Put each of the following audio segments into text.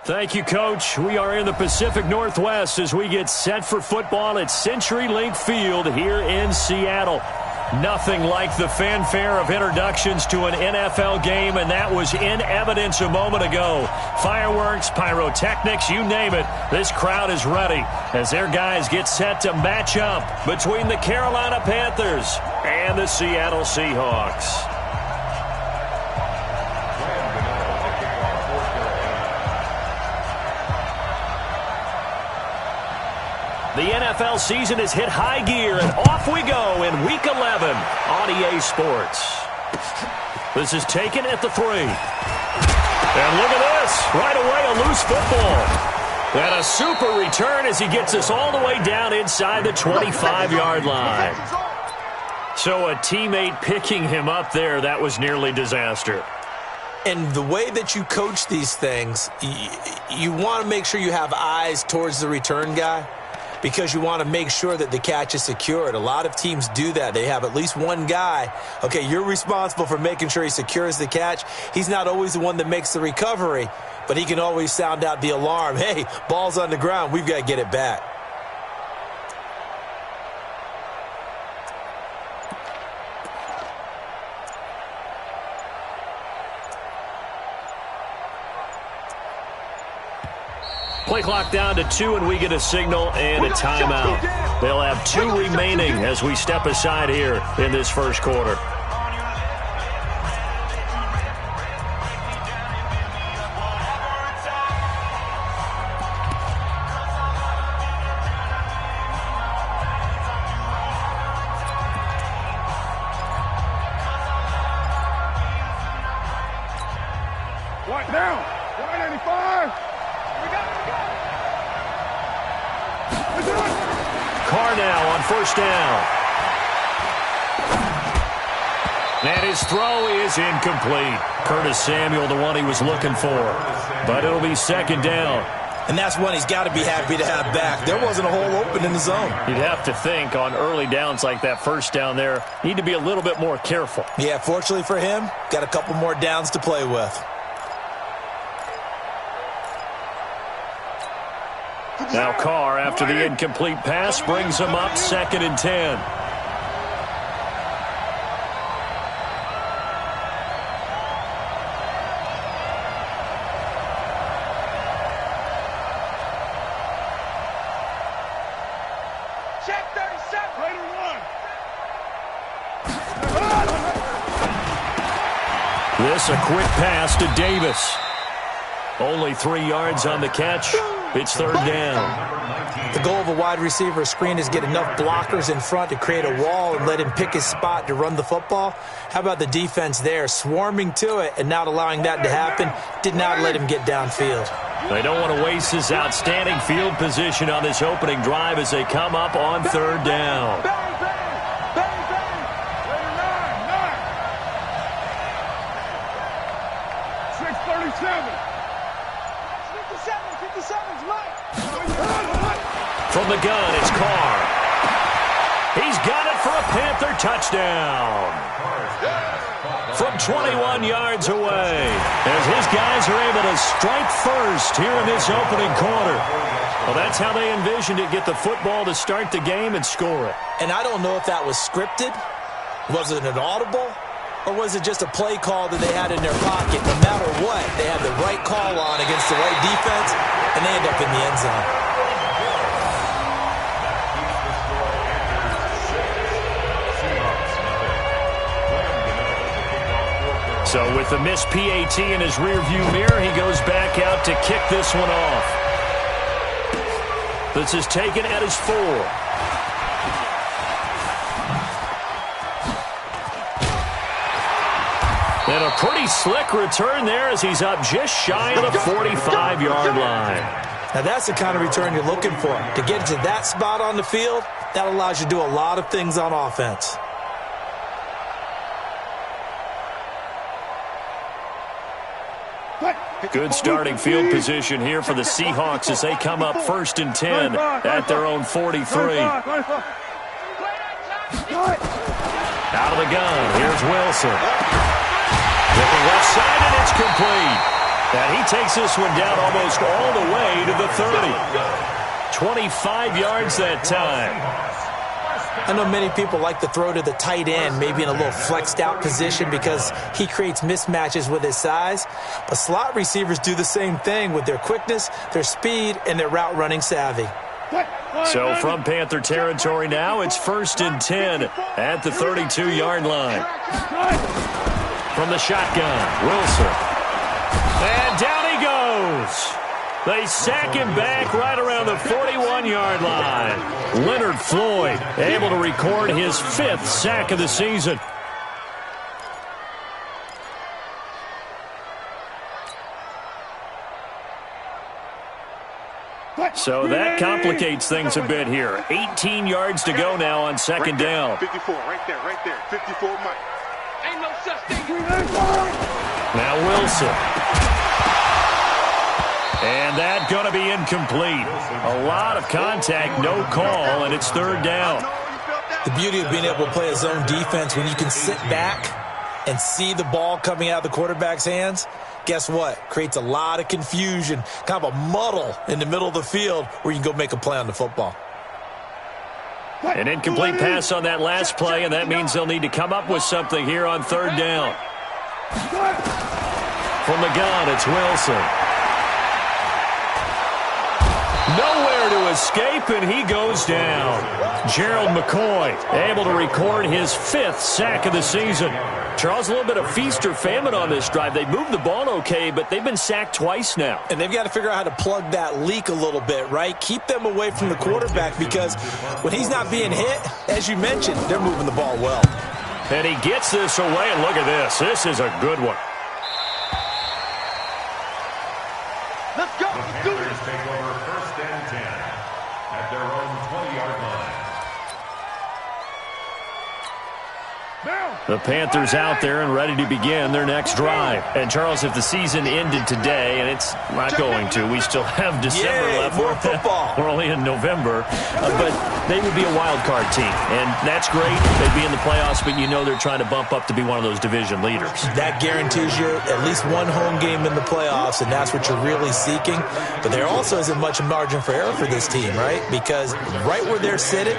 Thank you, Coach. We are in the Pacific Northwest as we get set for football at CenturyLink Field here in Seattle. Nothing like the fanfare of introductions to an NFL game, and that was in evidence a moment ago. Fireworks, pyrotechnics, you name it. This crowd is ready as their guys get set to match up between the Carolina Panthers and the Seattle Seahawks. The NFL season has hit high gear, and off we go in Week 11 on EA Sports. This is taken at the 3. And look at this. Right away, a loose football. And a super return as he gets us all the way down inside the 25-yard line. So a teammate picking him up there, that was nearly disaster. And the way that you coach these things, you want to make sure you have eyes towards the return guy, because you want to make sure that the catch is secured. A lot of teams do that. They have at least one guy. Okay, you're responsible for making sure he secures the catch. He's not always the one that makes the recovery, but he can always sound out the alarm. Hey, ball's on the ground. We've got to get it back. Play clock down to 2, and we get a signal and a timeout. They'll have 2 remaining as we step aside here in this first quarter. Right now, 185. Carr now on first down. And his throw is incomplete. Curtis Samuel, the one he was looking for. But it'll be second down. And that's one he's got to be happy to have back. There wasn't a hole open in the zone. You'd have to think on early downs like that first down there, need to be a little bit more careful. Yeah, fortunately for him, got a couple more downs to play with. Now Carr, after the incomplete pass, brings him up 2nd and 10. Check 37. Raider 1. This a quick pass to Davis. Only 3 yards on the catch. It's 3rd down. The goal of a wide receiver screen is get enough blockers in front to create a wall and let him pick his spot to run the football. How about the defense there, swarming to it and not allowing that to happen? Did not let him get downfield. They don't want to waste this outstanding field position on this opening drive as they come up on 3rd down. Bang, bang, bang, bang. Raider 9, 9. 637. 57's right. From the gun, it's Carr. He's got it for a Panther touchdown. From 21 yards away, as his guys are able to strike first here in this opening quarter. Well, that's how they envisioned it, get the football to start the game and score it. And I don't know if that was scripted. Was it an audible? Or was it just a play call that they had in their pocket? No matter what, they had the right call on against the right defense, and they end up in the end zone. So with the missed PAT in his rearview mirror, he goes back out to kick this one off. This is taken at his 4. And a pretty slick return there as he's up just shy of the 45-yard line. Now that's the kind of return you're looking for. To get to that spot on the field, that allows you to do a lot of things on offense. Good starting field position here for the Seahawks as they come up 1st and 10 at their own 43. Out of the gun, here's Wilson. Looking left side, and it's complete. And he takes this one down almost all the way to the 30. 25 yards that time. I know many people like to throw to the tight end, maybe in a little flexed out position because he creates mismatches with his size. But slot receivers do the same thing with their quickness, their speed, and their route running savvy. So from Panther territory now, it's 1st and 10 at the 32-yard line. From the shotgun, Wilson. And down he goes. They sack him back right around the 41-yard line. Leonard Floyd able to record his 5th sack of the season. So that complicates things a bit here. 18 yards to go now on 2nd down. 54, right there. 54, Mike. Ain't no such thing. Now Wilson. And that's going to be incomplete. A lot of contact, no call, and it's 3rd down. The beauty of being able to play a zone defense when you can sit back and see the ball coming out of the quarterback's hands, guess what? Creates a lot of confusion, kind of a muddle in the middle of the field where you can go make a play on the football. An incomplete pass on that last play, and that means they'll need to come up with something here on 3rd down. From the gun, it's Wilson. Nowhere to escape, and he goes down. Gerald McCoy able to record his 5th sack of the season. Charles, a little bit of feast or famine on this drive. They moved the ball okay, but they've been sacked twice now. And they've got to figure out how to plug that leak a little bit, right? Keep them away from the quarterback because when he's not being hit, as you mentioned, they're moving the ball well. And he gets this away, and look at this. This is a good one. Let's go. Let's do it. Take over 1st and 10 at their own 20-yard line. The Panthers out there and ready to begin their next drive. And, Charles, if the season ended today, and it's not going to, we still have December left. More football. We're only in November. But they would be a wild card team. And that's great. They'd be in the playoffs, but you know they're trying to bump up to be one of those division leaders. That guarantees you at least one home game in the playoffs, and that's what you're really seeking. But there also isn't much margin for error for this team, right? Because right where they're sitting,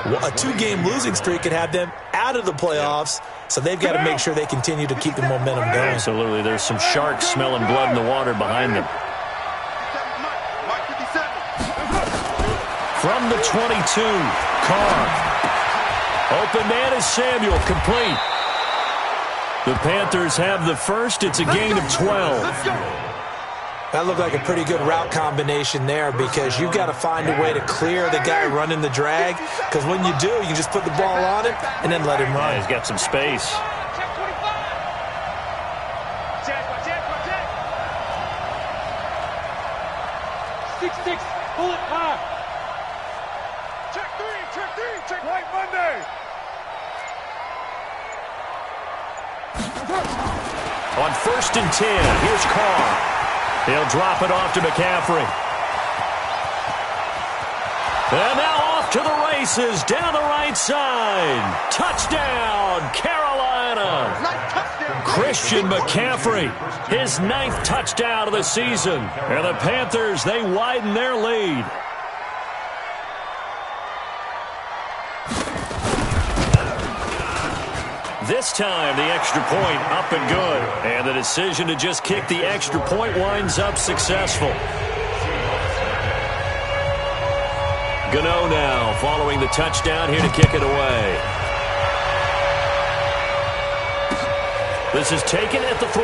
a 2-game losing streak could have them out of the playoffs, so they've got to make sure they continue to keep the momentum going. Absolutely. There's some sharks smelling blood in the water behind them. From the 22, Carr. Open man is Samuel, complete. The Panthers have the first. It's a gain of 12. That looked like a pretty good route combination there because you've got to find a way to clear the guy running the drag, because when you do, you just put the ball on him and then let him run. Yeah, he's got some space. Six, bullet high. Check three, right Monday. On 1st and 10, here's Carr. He'll drop it off to McCaffrey. And now off to the races, down the right side. Touchdown, Carolina. Christian McCaffrey, his 9th touchdown of the season. And the Panthers, they widen their lead. This time, the extra point up and good. And the decision to just kick the extra point winds up successful. Gano now following the touchdown here to kick it away. This is taken at the 3.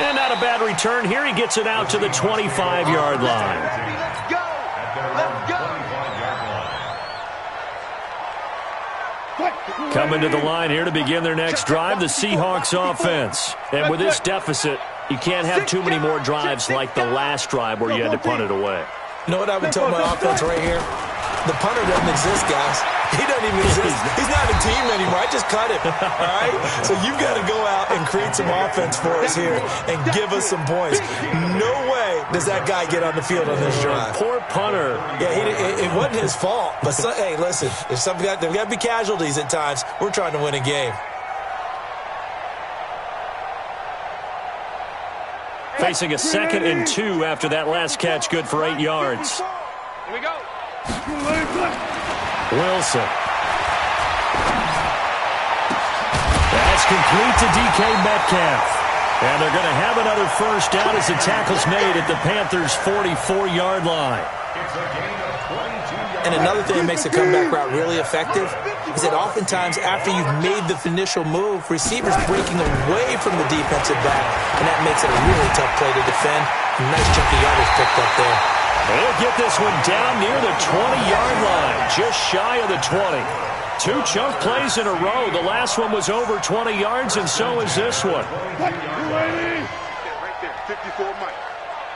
And not a bad return here. He gets it out to the 25-yard line. Let's go. Let's go. Coming to the line here to begin their next drive, the Seahawks offense. And with this deficit, you can't have too many more drives like the last drive where you had to punt it away. You know what I would tell my offense right here? The punter doesn't exist, guys. He doesn't even exist. He's not a team anymore. I just cut him, all right? So you've got to go out and create some offense for us here and give us some points. No way does that guy get on the field on this drive. Poor punter. Yeah, it wasn't his fault. But, hey, listen, there's got to be casualties at times. We're trying to win a game. facing a 2nd and 2 after that last catch, good for 8 yards. Here we go. Wilson. That's complete to DK Metcalf. And they're going to have another first down as the tackle's made at the Panthers' 44-yard line. And another thing that makes the comeback route really effective is that oftentimes after you've made the initial move, receivers breaking away from the defensive back, and that makes it a really tough play to defend. Nice chunky yardage picked up there. They'll get this one down near the 20-yard line, just shy of the 20. 2 chunk plays in a row. The last one was over 20 yards, and so is this one. Right there, 54 Mike.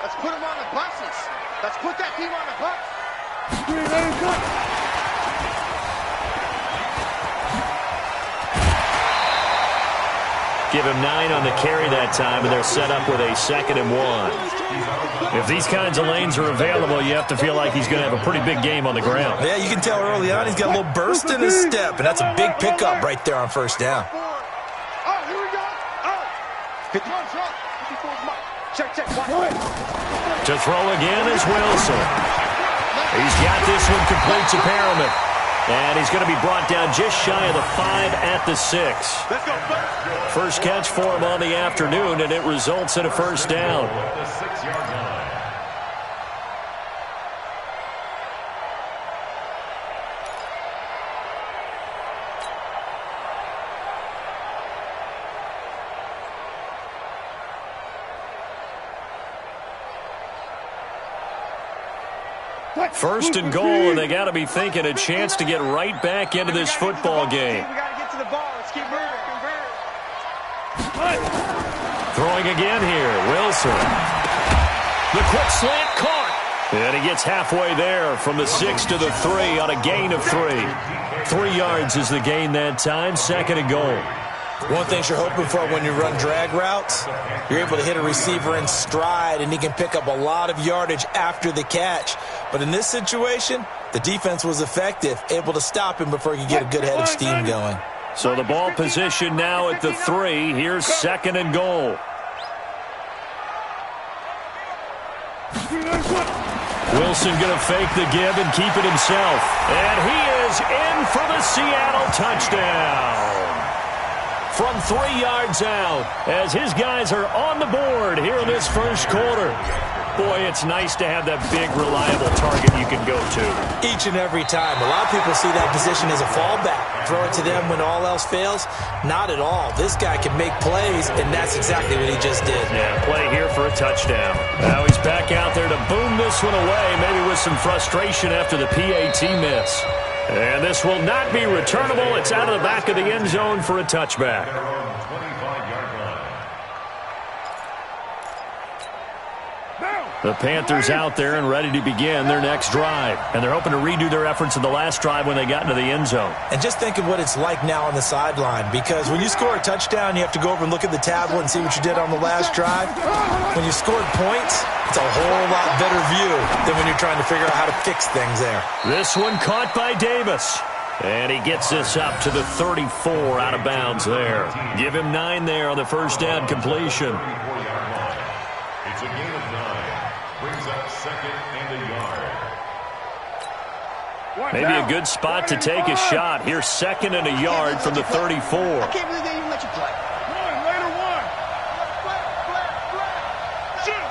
Let's put him on the buses. Let's put that team on the bus. Give him 9 on the carry that time, and they're set up with a 2nd and 1. If these kinds of lanes are available, you have to feel like he's going to have a pretty big game on the ground. Yeah, you can tell early on he's got a little burst in his step, and that's a big pickup right there on first down. Oh, here we go. Oh. 54 Mike. Check. To throw again is Wilson. He's got this one complete to Perriman. And he's going to be brought down just shy of the 5 at the 6. Let's go. First catch for him on the afternoon, and it results in a first down. First and goal, and they got to be thinking a chance to get right back into this football game. We got to get to the ball. Let's keep moving. Throwing again here, Wilson. The quick slant caught. And he gets halfway there from the 6 to the 3 on a gain of 3. 3 yards is the gain that time, 2nd and goal. One thing you're hoping for when you run drag routes, you're able to hit a receiver in stride, and he can pick up a lot of yardage after the catch. But in this situation, the defense was effective, able to stop him before he could get a good head of steam going. So the ball position now at the 3. Here's 2nd and goal. Wilson going to fake the give and keep it himself. And he is in for the Seattle touchdown. From 3 yards out, as his guys are on the board here in this first quarter. Boy, it's nice to have that big, reliable target you can go to. Each and every time. A lot of people see that position as a fallback. Throw it to them when all else fails. Not at all. This guy can make plays, and that's exactly what he just did. Yeah, play here for a touchdown. Now he's back out there to boom this one away, maybe with some frustration after the PAT miss. And this will not be returnable. It's out of the back of the end zone for a touchback. The Panthers out there and ready to begin their next drive. And they're hoping to redo their efforts in the last drive when they got into the end zone. And just think of what it's like now on the sideline, because when you score a touchdown, you have to go over and look at the tablet and see what you did on the last drive. When you scored points, it's a whole lot better view than when you're trying to figure out how to fix things there. This one caught by Davis. And he gets this up to the 34 out of bounds there. Give him 9 there on the first down completion. It's a gain of 9. Brings up 2nd and a yard. Maybe a good spot to take a shot. Here's 2nd and a yard from the 34. I can't believe they even let you play. One. Shoot.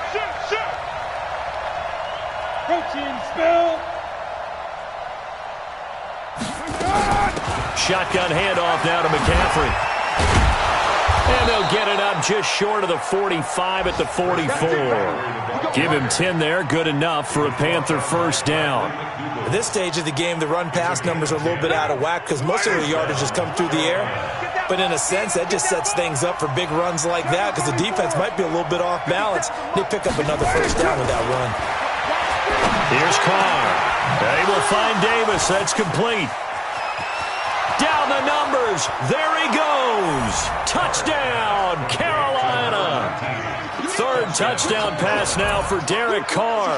Coaching spell. Shotgun handoff now to McCaffrey. And they'll get it up just short of the 45 at the 44. Give him 10 there. Good enough for a Panther first down. At this stage of the game, the run-pass numbers are a little bit out of whack because most of the yardage has come through the air. But in a sense, that just sets things up for big runs like that because the defense might be a little bit off balance. They pick up another first down with that run. Here's Carr. They will find Davis. That's complete. Down the numbers. There he goes. Touchdown, Carolina. 3rd touchdown pass now for Derek Carr.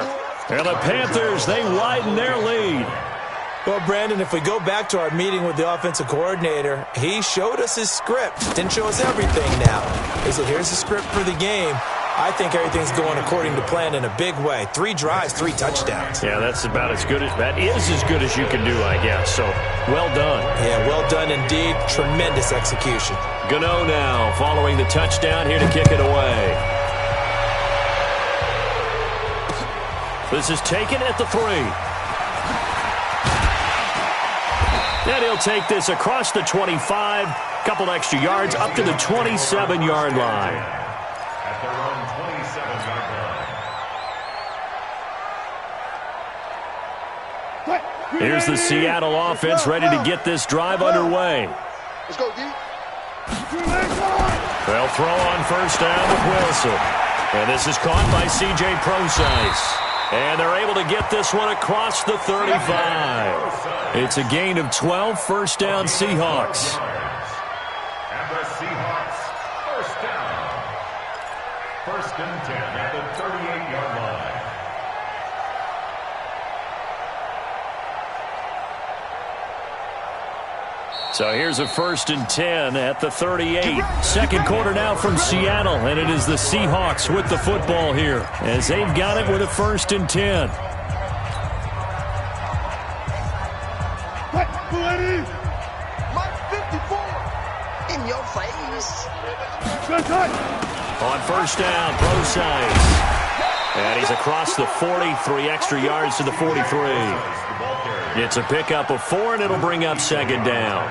And the Panthers, they widen their lead. Well, Brandon, if we go back to our meeting with the offensive coordinator, he showed us his script. Didn't show us everything now. He said, here's the script for the game. I think everything's going according to plan in a big way. 3 drives, 3 touchdowns. Yeah, that's about as good as you can do, I guess. So, well done. Yeah, well done indeed. Tremendous execution. Gano now following the touchdown here to kick it away. This is taken at the 3. And he'll take this across the 25. Couple extra yards up to the 27-yard line. At their own 27-yard line. Here's the Seattle offense ready to get this drive underway. Let's go, D. They'll throw on first down with Wilson. And this is caught by C.J. Procise. And they're able to get this one across the 35. It's a gain of 12, first down Seahawks. And the Seahawks, first down. First and 10 at the 38-yard line. So here's a first and 10 at the 38. Second quarter now from Seattle, and it is the Seahawks with the football here as they've got it with a first and 10. Mike 54 in your face. On first down, Procise. And he's across the 40, 3 extra yards to the 43. It's a pickup of 4, and it'll bring up second down.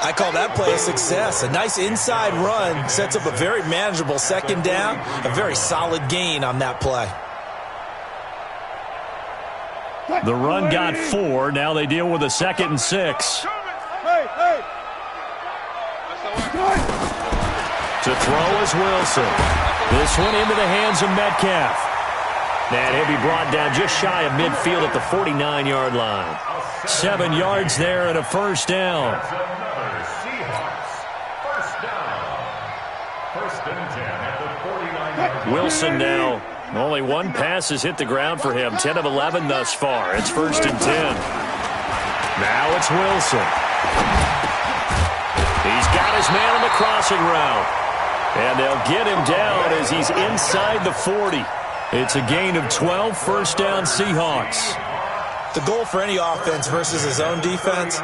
I call that play a success. A nice inside run sets up a very manageable second down. A very solid gain on that play. The run got 4. Now they deal with a second and 6. To throw is Wilson. This one into the hands of Metcalf. And he'll be brought down just shy of midfield at the 49-yard line. 7 yards there and a first down. That's another Seahawks first down. First and 10 at the 49-yard line. Wilson now. Only one pass has hit the ground for him. 10 of 11 thus far. It's first and 10. Now it's Wilson. He's got his man on the crossing route. And they'll get him down as he's inside the 40. It's a gain of 12, first down Seahawks. The goal for any offense versus his own defense,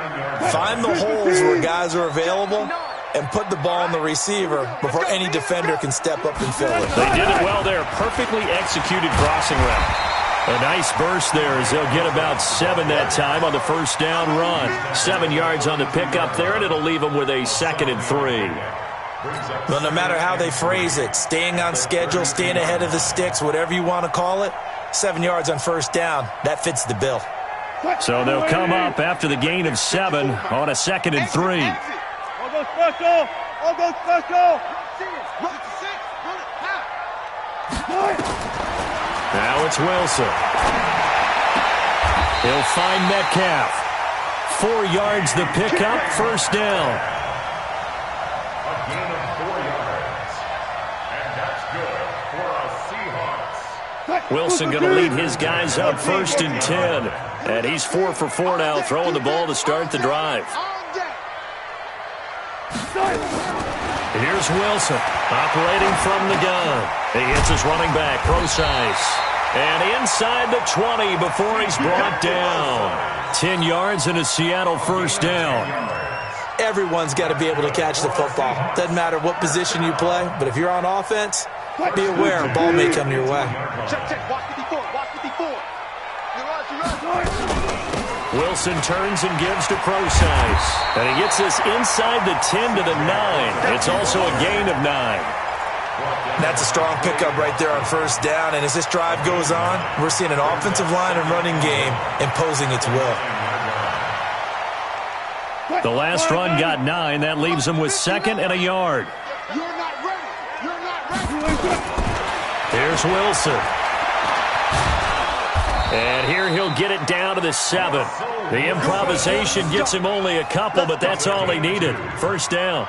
find the holes where guys are available and put the ball on the receiver before any defender can step up and fill it. They did it well there. Perfectly executed crossing route. A nice burst there as they'll get about 7 that time on the first down run. 7 yards on the pickup there, and it'll leave them with a second and 3. Well, no matter how they phrase it, staying on schedule, staying ahead of the sticks, whatever you want to call it, 7 yards on first down, that fits the bill. So they'll come up after the gain of 7 on a second and 3. All go special. All go special. Now it's Wilson. He'll find Metcalf. 4 yards the pickup, first down. A gain of 4 yards. And that's good for our Seahawks. Wilson going to lead his guys up first and 10. And he's 4 for 4 now, throwing the ball to start the drive. Here's Wilson, operating from the gun. He hits his running back, Procise. And inside the 20 before he's brought down. 10 yards and a Seattle first down. Everyone's got to be able to catch the football. Doesn't matter what position you play, but if you're on offense, be aware a ball may come your way. Check. Watch 54. Watch 54. Wilson turns and gives to Procise. And he gets this inside the 10 to the 9. It's also a gain of 9. That's a strong pickup right there on first down. And as this drive goes on, we're seeing an offensive line and running game imposing its will. The last run got 9. That leaves him with second and a yard. You're not ready. You're not ready. Here's Wilson. And here he'll get it down to the 7. The improvisation gets him only a couple, but that's all he needed. First down.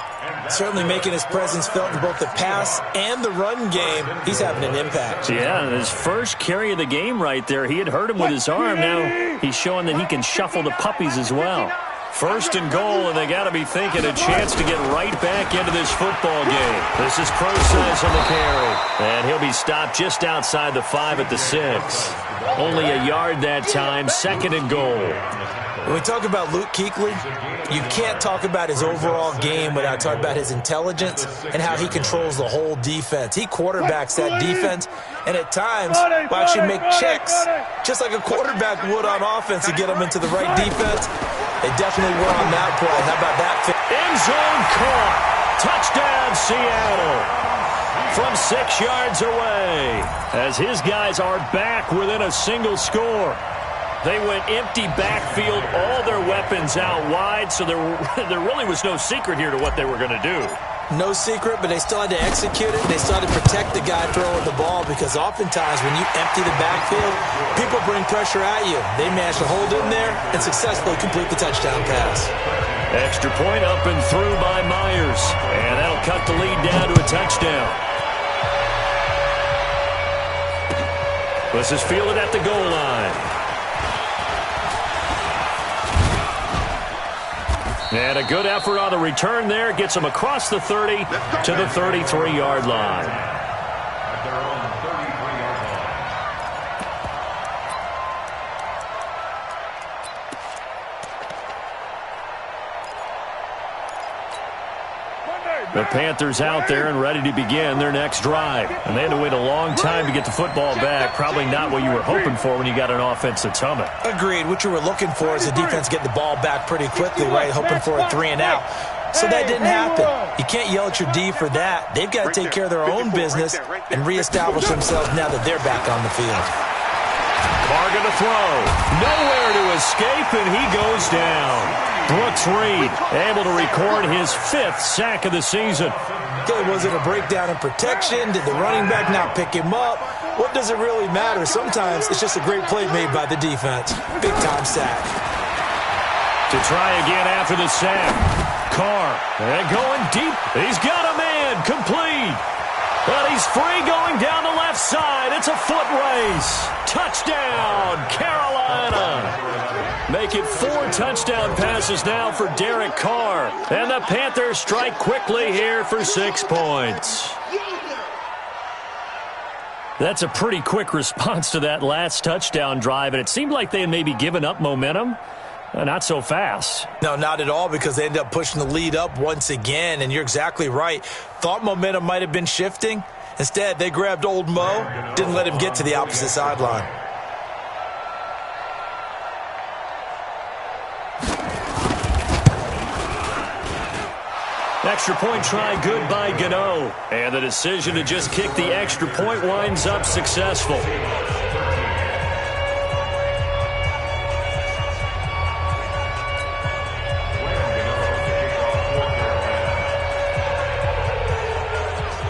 Certainly making his presence felt in both the pass and the run game. He's having an impact. Yeah, his first carry of the game right there. He had hurt him with his arm. Now he's showing that he can shuffle the puppies as well. First and goal, and they got to be thinking a chance to get right back into this football game. This is Process on the carry, and he'll be stopped just outside the 5 at the 6. Only a yard that time, second and goal. When we talk about Luke Kuechly, you can't talk about his overall game without talking about his intelligence and how he controls the whole defense. He quarterbacks that defense, and at times will actually make checks just like a quarterback would on offense to get them into the right defense. They definitely were on that play. How about that? End zone caught. Touchdown, Seattle. From 6 yards away, as his guys are back within a single score. They went empty backfield, all their weapons out wide, so there really was no secret here to what they were going to do. No secret, but they still had to execute it. They still had to protect the guy throwing the ball because oftentimes when you empty the backfield, people bring pressure at you. They managed to hold in there and successfully complete the touchdown pass. Extra point up and through by Myers, and that'll cut the lead down to a touchdown. This is fielded at the goal line. And a good effort on the return there. Gets him across the 30 to the 33-yard line. At their own 33-yard line. The Panthers out there and ready to begin their next drive. And they had to wait a long time to get the football back. Probably not what you were hoping for when you got an offense that's humming. Agreed. What you were looking for is the defense getting the ball back pretty quickly, right? Hoping for a 3 and out. So that didn't happen. You can't yell at your D for that. They've got to take care of their own business and reestablish themselves now that they're back on the field. Carr going to throw. Nowhere to escape, and he goes down. Brooks Reed able to record his 5th sack of the season. Okay, was it a breakdown in protection? Did the running back not pick him up? What does it really matter? Sometimes it's just a great play made by the defense. Big-time sack. To try again after the sack. Carr, and going deep. He's got a man, complete. But he's free going down the left side. It's a foot race. Touchdown, Carolina. Make it 4 touchdown passes now for Derek Carr. And the Panthers strike quickly here for 6 points. That's a pretty quick response to that last touchdown drive, and it seemed like they had maybe given up momentum. Not so fast. No, not at all, because they ended up pushing the lead up once again, and you're exactly right. Thought momentum might have been shifting. Instead, they grabbed old Mo, didn't let him get to the opposite sideline. Extra point try good by Gano. And the decision to just kick the extra point winds up successful.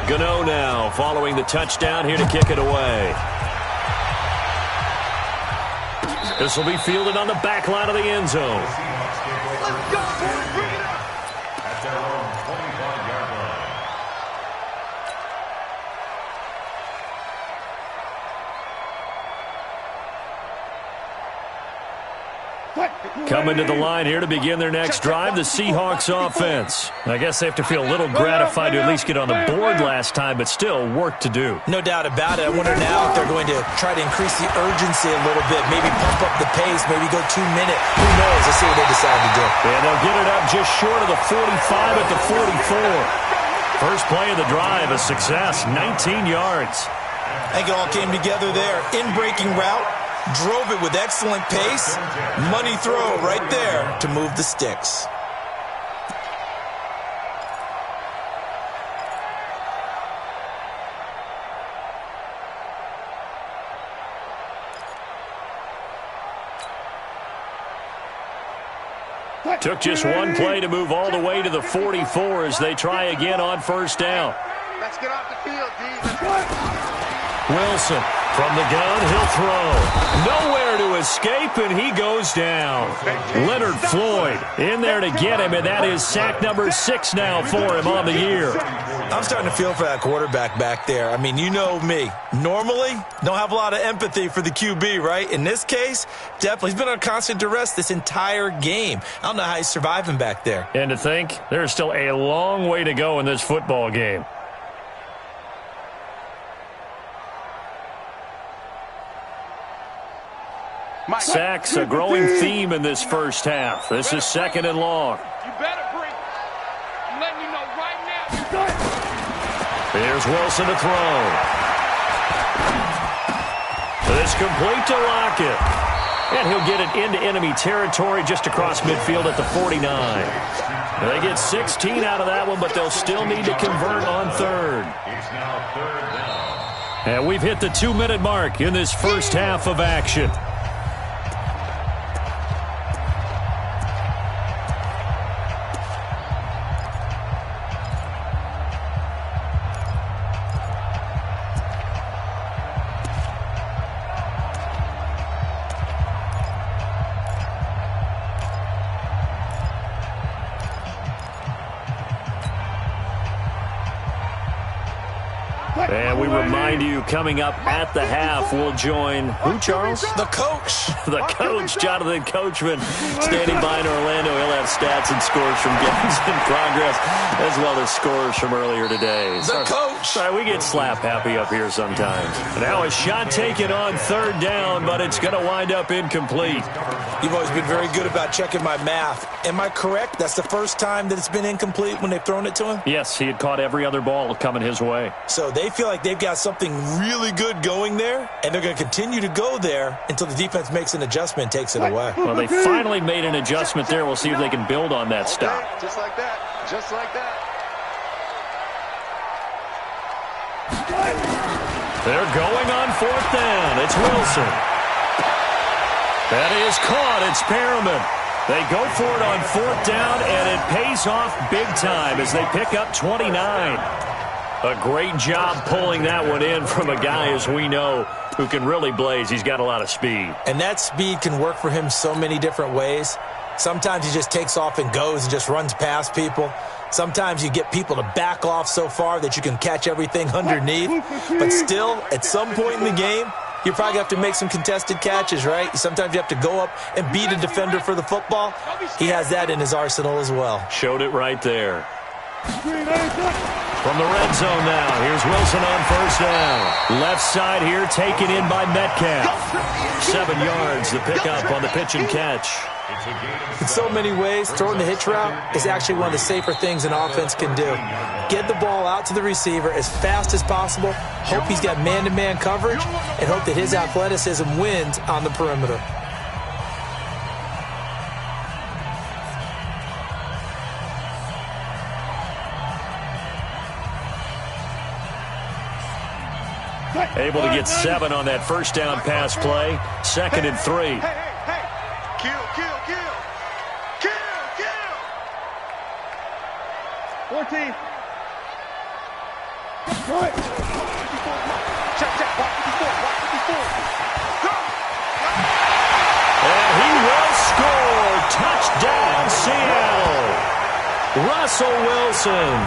Gano now following the touchdown here to kick it away. This will be fielded on the back line of the end zone. Let's go, boys. Bring it up. At their own 25-yard line. Coming to the line here to begin their next drive, the Seahawks offense. I guess they have to feel a little gratified to at least get on the board last time, but still work to do. No doubt about it. I wonder now if they're going to try to increase the urgency a little bit, maybe pump up the pace, maybe go 2 minute. Who knows? Let's see what they decide to do. And they'll get it up just short of the 45 at the 44. First play of the drive, a success, 19 yards. I think it all came together there. In-breaking route, drove it with excellent pace. Money throw right there to move the sticks. Took just one play to move all the way to the 44 as they try again on first down. Let's get off the field, D. Wilson from the gun, he'll throw. Nowhere to escape, and he goes down. Leonard Floyd in there to get him, and that is sack number 6 now for him on the year. I'm starting to feel for that quarterback back there. I mean, you know me. Normally, don't have a lot of empathy for the QB, right? In this case, definitely. He's been on constant duress this entire game. I don't know how he's surviving back there. And to think, there's still a long way to go in this football game. Sacks, a growing theme in this first half. This is 2nd and long. You better bring. I'm letting you know right now. Here's Wilson to throw. It's complete to Lockett. And he'll get it into enemy territory just across midfield at the 49. They get 16 out of that one, but they'll still need to convert on 3rd. It's now 3rd down. And we've hit the 2-minute mark in this first half of action. And we remind you, coming up at the half, we'll join who, Charles? The coach. The coach, Jonathan Coachman, standing by in Orlando. He'll have stats and scores from games in progress, as well as scores from earlier today. The coach. Sorry, we get slap happy up here sometimes. Now a shot taken on 3rd down, but it's going to wind up incomplete. You've always been very good about checking my math. Am I correct? That's the first time that it's been incomplete when they've thrown it to him? Yes, he had caught every other ball coming his way. So they feel like they've got something really good going there, and they're going to continue to go there until the defense makes an adjustment and takes it away. Well, they finally made an adjustment there. We'll see if they can build on that stop. Just like that. Just like that. They're going on 4th down. It's Wilson. That is caught. It's Perriman. They go for it on 4th down, and it pays off big time as they pick up 29. A great job pulling that one in from a guy, as we know, who can really blaze. He's got a lot of speed. And that speed can work for him so many different ways. Sometimes he just takes off and goes and just runs past people. Sometimes you get people to back off so far that you can catch everything underneath. But still, at some point in the game, you probably have to make some contested catches, right? Sometimes you have to go up and beat a defender for the football. He has that in his arsenal as well. Showed it right there. From the red zone now, here's Wilson on 1st down. Left side here, taken in by Metcalf. 7 yards, the pickup on the pitch and catch. In so many ways, throwing the hitch route is actually one of the safer things an offense can do. Get the ball out to the receiver as fast as possible, hope he's got man-to-man coverage, and hope that his athleticism wins on the perimeter. Able to get 7 on that 1st down pass play. 2nd and 3. Hey. Kill. 14. Right. Check. Watch 54. Go. And he will score. Touchdown, Seattle. Russell Wilson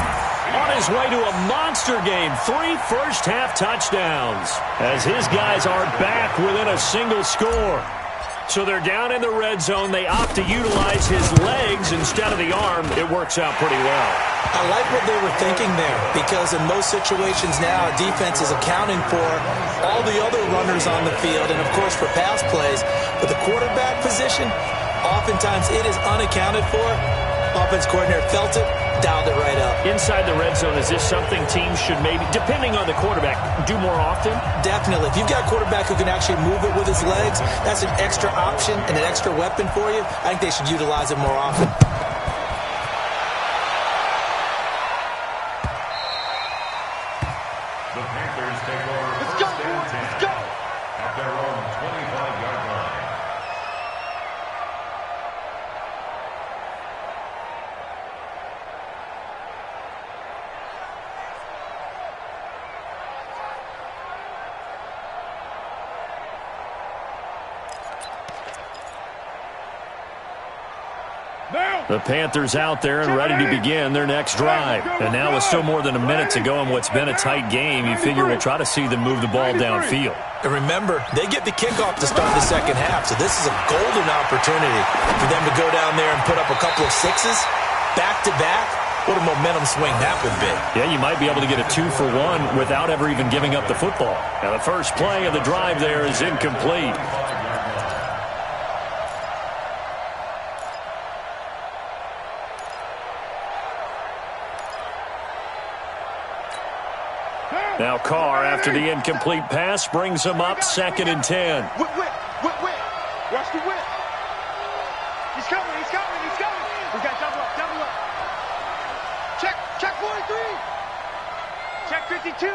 on his way to a monster game. 3 first-half touchdowns as his guys are back within a single score. So they're down in the red zone. They opt to utilize his legs instead of the arm. It works out pretty well. I like what they were thinking there, because in most situations now, defense is accounting for all the other runners on the field and, of course, for pass plays. But the quarterback position, oftentimes it is unaccounted for. Offense coordinator felt it, dialed it right up. Inside the red zone, is this something teams should maybe, depending on the quarterback, do more often? Definitely. If you've got a quarterback who can actually move it with his legs, that's an extra option and an extra weapon for you. I think they should utilize it more often. The Panthers take over 1st and 10 at their own 25-yard line. The Panthers out there and ready to begin their next drive. And now with still more than a minute to go in what's been a tight game, you figure we'll try to see them move the ball downfield. And remember, they get the kickoff to start the second half, so this is a golden opportunity for them to go down there and put up a couple of sixes back-to-back. What a momentum swing that would be. Yeah, you might be able to get a 2-for-1 without ever even giving up the football. Now, the first play of the drive there is incomplete. Now Carr, after the incomplete pass, brings him up 2nd and 10. Whip. Watch the whip. He's coming. We got double up. Check 43. Check 52.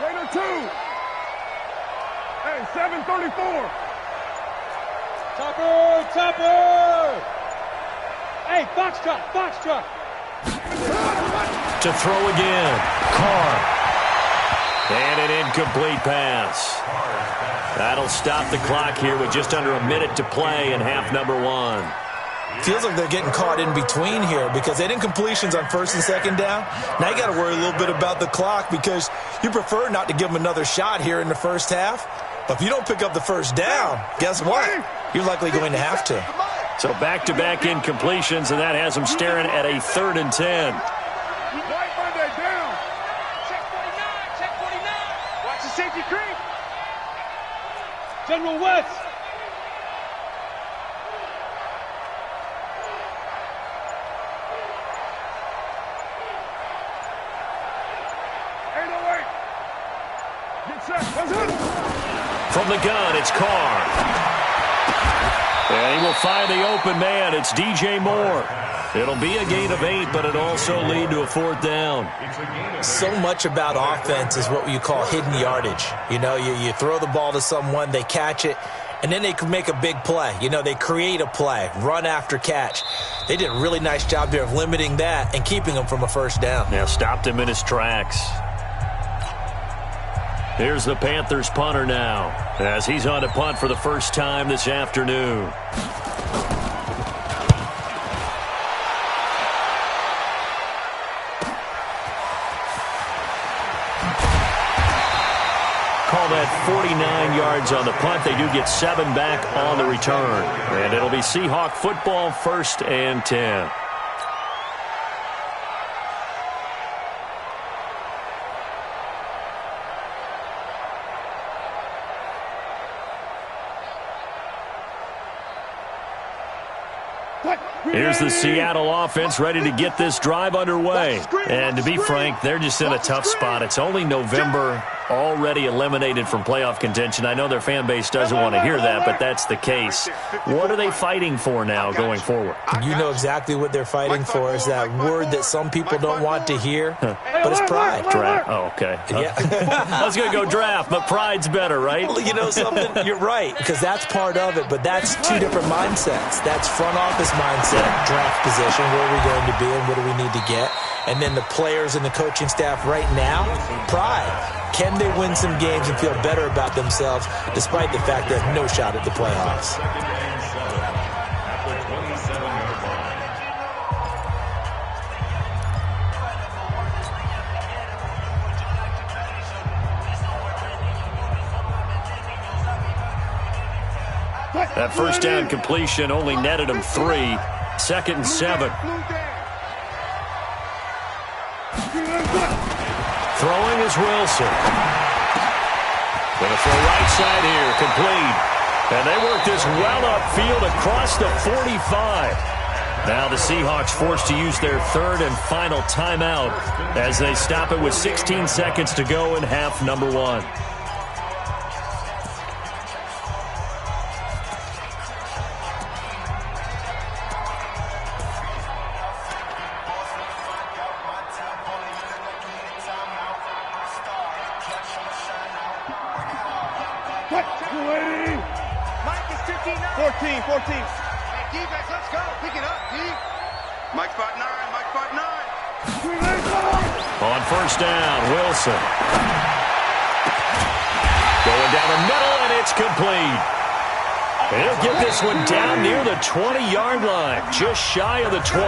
Later 2. Hey, 734. Topper. Hey, box truck. To throw again. Carr. And an incomplete pass. That'll stop the clock here with just under a minute to play in half number 1. Feels like they're getting caught in between here because they had incompletions on 1st and 2nd down. Now you got to worry a little bit about the clock because you prefer not to give them another shot here in the first half. But if you don't pick up the first down, guess what? You're likely going to have to. So back-to-back incompletions, and that has them staring at a 3rd and 10. Check 49. Watch the safety creep. General West. From the gun, it's Carr. And he will find the open man. It's DJ Moore. It'll be a gain of 8, but it'll also lead to a 4th down. So much about offense is what you call hidden yardage. You know, you throw the ball to someone, they catch it, and then they can make a big play. You know, they create a play, run after catch. They did a really nice job there of limiting that and keeping him from a 1st down. Now stopped him in his tracks. Here's the Panthers punter now, as he's on to punt for the first time this afternoon. Call that 49 yards on the punt. They do get 7 back on the return. And it'll be Seahawk football, 1st and 10. Here's the Seattle offense ready to get this drive underway. And to be frank, they're just in a tough spot. It's only November, already eliminated from playoff contention. I know their fan base doesn't want to hear that, but that's the case. What are they fighting for now going forward? You know exactly what they're fighting for is that word that some people don't want to hear, but it's pride. Draft. Oh, okay. Yeah. I was going to go draft, but pride's better, right? Well, you know something? You're right, because that's part of it, but that's 2 different mindsets. That's front office mindset, draft position, where are we going to be and what do we need to get? And then the players and the coaching staff right now, pride. Can they win some games and feel better about themselves despite the fact they have no shot at the playoffs? That first down completion only netted him 3. 2nd and 7. Throwing is Wilson. Going to throw right side here, complete. And they work this well upfield across the 45. Now the Seahawks forced to use their 3rd and final timeout as they stop it with 16 seconds to go in half number 1. Mike is 15 now. 14. Hey, defense, let's go. Pick it up, D. Mike spot 9. On first down, Wilson. Going down the middle, and it's complete. He'll get this one down near the 20-yard line, just shy of the 20.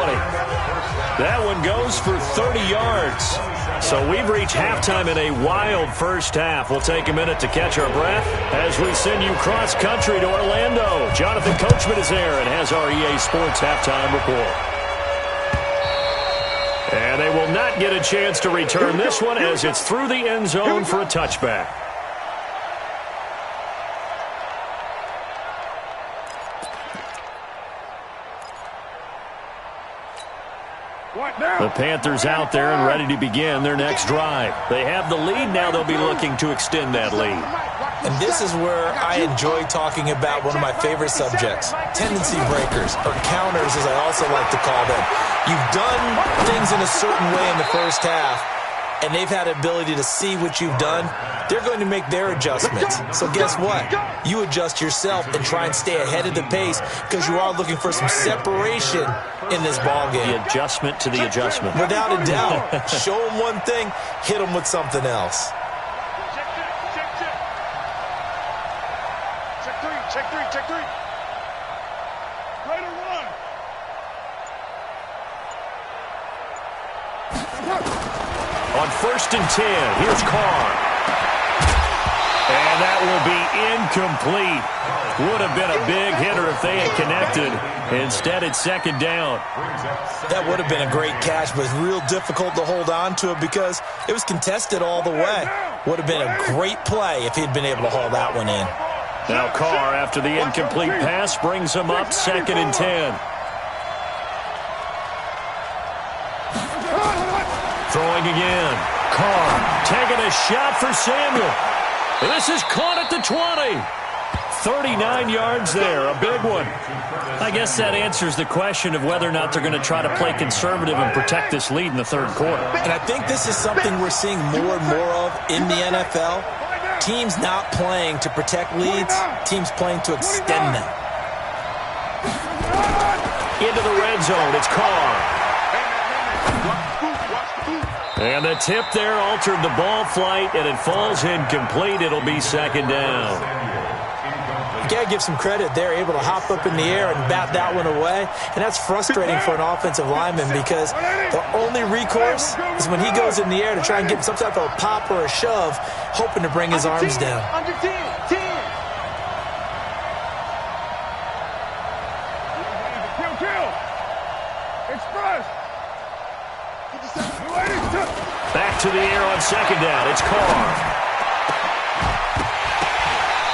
That one goes for 30 yards. So we've reached halftime in a wild first half. We'll take a minute to catch our breath as we send you cross-country to Orlando. Jonathan Coachman is there and has our EA Sports halftime report. And they will not get a chance to return this one as it's through the end zone for a touchback. The Panthers out there and ready to begin their next drive. They have the lead. Now they'll be looking to extend that lead. And this is where I enjoy talking about one of my favorite subjects, tendency breakers, or counters as I also like to call them. You've done things in a certain way in the first half, and they've had the ability to see what you've done. They're going to make their adjustments. So guess what? You adjust yourself and try and stay ahead of the pace because you are looking for some separation in this ball game. The adjustment to the adjustment. Without a doubt. Show them one thing, hit them with something else. Check three. Right or one. On 1st and 10, here's Carr. And that will be incomplete. Would have been a big hitter if they had connected. Instead, it's 2nd down. That would have been a great catch, but it's real difficult to hold on to it because it was contested all the way. Would have been a great play if he'd been able to haul that one in. Now Carr, after the incomplete pass, brings him up 2nd and 10. Throwing again. Carr taking a shot for Samuel. This is caught at the 20. 39 yards there, a big one. I guess that answers the question of whether or not they're going to try to play conservative and protect this lead in the 3rd quarter. And I think this is something we're seeing more and more of in the NFL. Teams not playing to protect leads, teams playing to extend them. Into the red zone, it's Carr. And the tip there altered the ball flight, and it falls incomplete. It'll be 2nd down. You got to give some credit. They're able to hop up in the air and bat that one away. And that's frustrating for an offensive lineman because the only recourse is when he goes in the air to try and get some type of a pop or a shove, hoping to bring his arms down. Under 10. Kill. Express. Back to the air on 2nd down. It's Carr.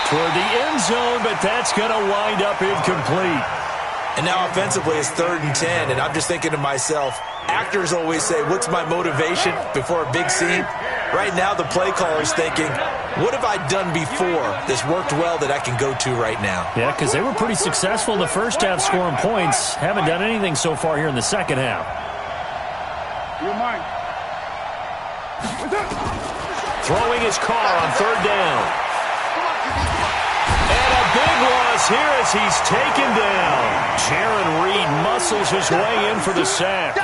Toward the end zone, but that's going to wind up incomplete. And now offensively it's 3rd and 10, and I'm just thinking to myself, actors always say, what's my motivation before a big scene? Right now the play caller's thinking, what have I done before that's worked well that I can go to right now? Yeah, because they were pretty successful in the first half scoring points. Haven't done anything so far here in the second half. Your mind. Throwing his Carr on 3rd down. And a big loss here as he's taken down. Jaron Reed muscles his way in for the sack.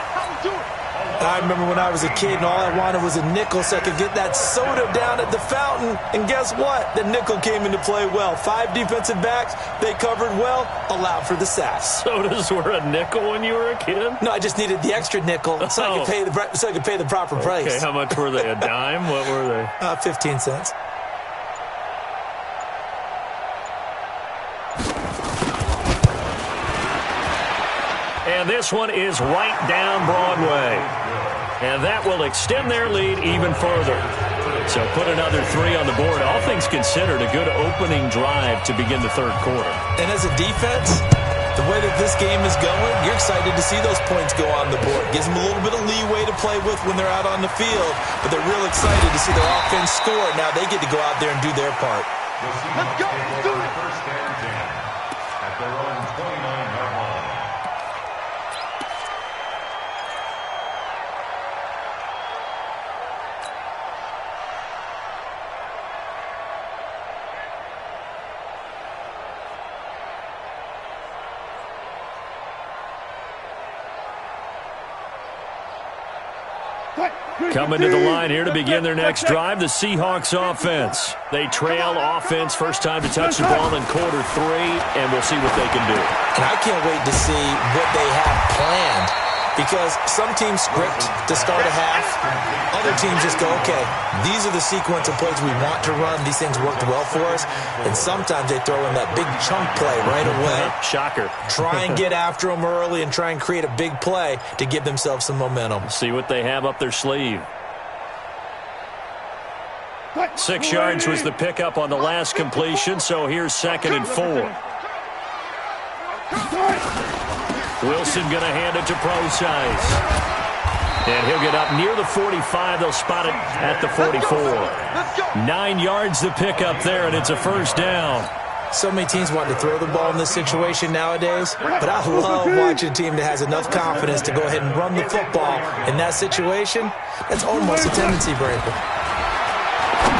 I remember when I was a kid and all I wanted was a nickel so I could get that soda down at the fountain. And guess what? The nickel came into play well. 5 defensive backs, they covered well, allowed for the sack. Sodas were a nickel when you were a kid? No, I just needed the extra nickel so I could pay the proper price. Okay, how much were they? A dime? What were they? 15 cents. And this one is right down Broadway. And that will extend their lead even further. So put another 3 on the board. All things considered, a good opening drive to begin the 3rd quarter. And as a defense, the way that this game is going, you're excited to see those points go on the board. Gives them a little bit of leeway to play with when they're out on the field. But they're real excited to see their offense score. Now they get to go out there and do their part. Let's go. Let's do it. 1st and 10 at their own 29-yard line. Coming to the line here to begin their next drive, the Seahawks offense. They trail offense, first time to touch the ball in quarter 3, and we'll see what they can do. And I can't wait to see what they have planned, because some teams script to start a half. Other teams just go, okay, these are the sequence of plays we want to run. These things worked well for us. And sometimes they throw in that big chunk play right away. Shocker. Try and get after them early and try and create a big play to give themselves some momentum. See what they have up their sleeve. 6 yards was the pickup on the last completion, so here's 2nd and 4. Wilson going to hand it to Procise. And he'll get up near the 45. They'll spot it at the 44. 9 yards the pickup there, and it's a first down. So many teams want to throw the ball in this situation nowadays, but I love watching a team that has enough confidence to go ahead and run the football in that situation. That's almost a tendency breaker.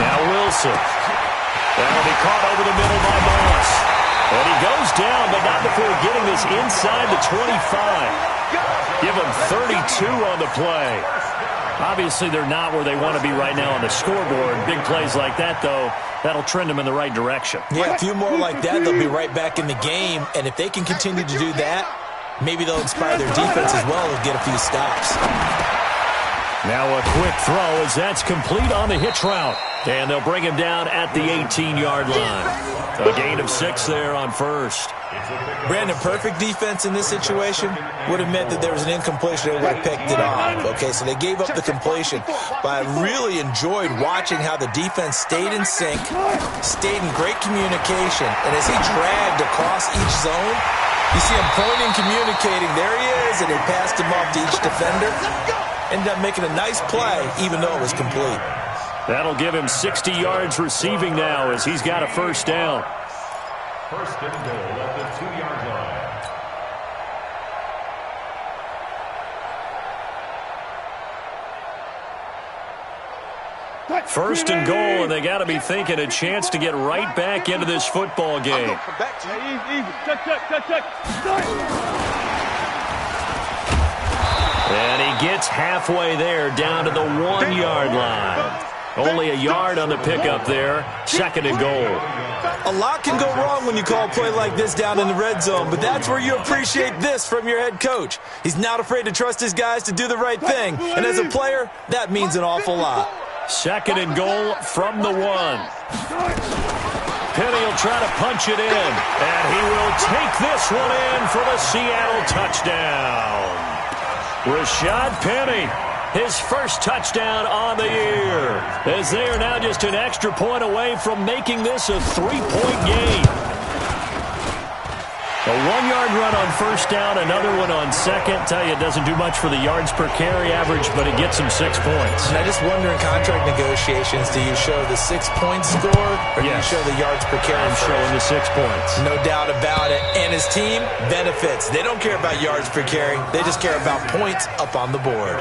Now Wilson. That'll be caught over the middle by Moss. And he goes down, but not before getting this inside the 25. Give them 32 on the play. Obviously, they're not where they want to be right now on the scoreboard. Big plays like that, though, that'll trend them in the right direction. Yeah, a few more like that, they'll be right back in the game. And if they can continue to do that, maybe they'll inspire their defense as well and get a few stops. Now a quick throw as that's complete on the hitch route. And they'll bring him down at the 18-yard line. A gain of 6 there on first. Brandon, perfect defense in this situation would have meant that there was an incompletion. They would have picked it off. Okay, so they gave up the completion. But I really enjoyed watching how the defense stayed in sync, stayed in great communication. And as he dragged across each zone, you see him pointing, communicating. There he is, and they passed him off to each defender. Ended up making a nice play, even though it was complete. That'll give him 60 yards receiving now as he's got a first down. First and goal at the 2-yard line. First and goal, and they got to be thinking a chance to get right back into this football game. And he gets halfway there, down to the 1-yard line. Only a yard on the pickup there. 2nd and goal. A lot can go wrong when you call a play like this down in the red zone, but that's where you appreciate this from your head coach. He's not afraid to trust his guys to do the right thing, and as a player, that means an awful lot. 2nd and goal from the 1. Penny will try to punch it in, and he will take this one in for the Seattle touchdown. Rashad Penny, his first touchdown on the year, as they are now just an extra point away from making this a 3-point game. A 1-yard run on first down, another one on second. Tell you, it doesn't do much for the yards per carry average, but it gets him 6 points. And I just wonder in contract negotiations, do you show the 6-point score, or do you show the yards per carry? I'm showing the 6 points. No doubt about it. And his team benefits. They don't care about yards per carry. They just care about points up on the board.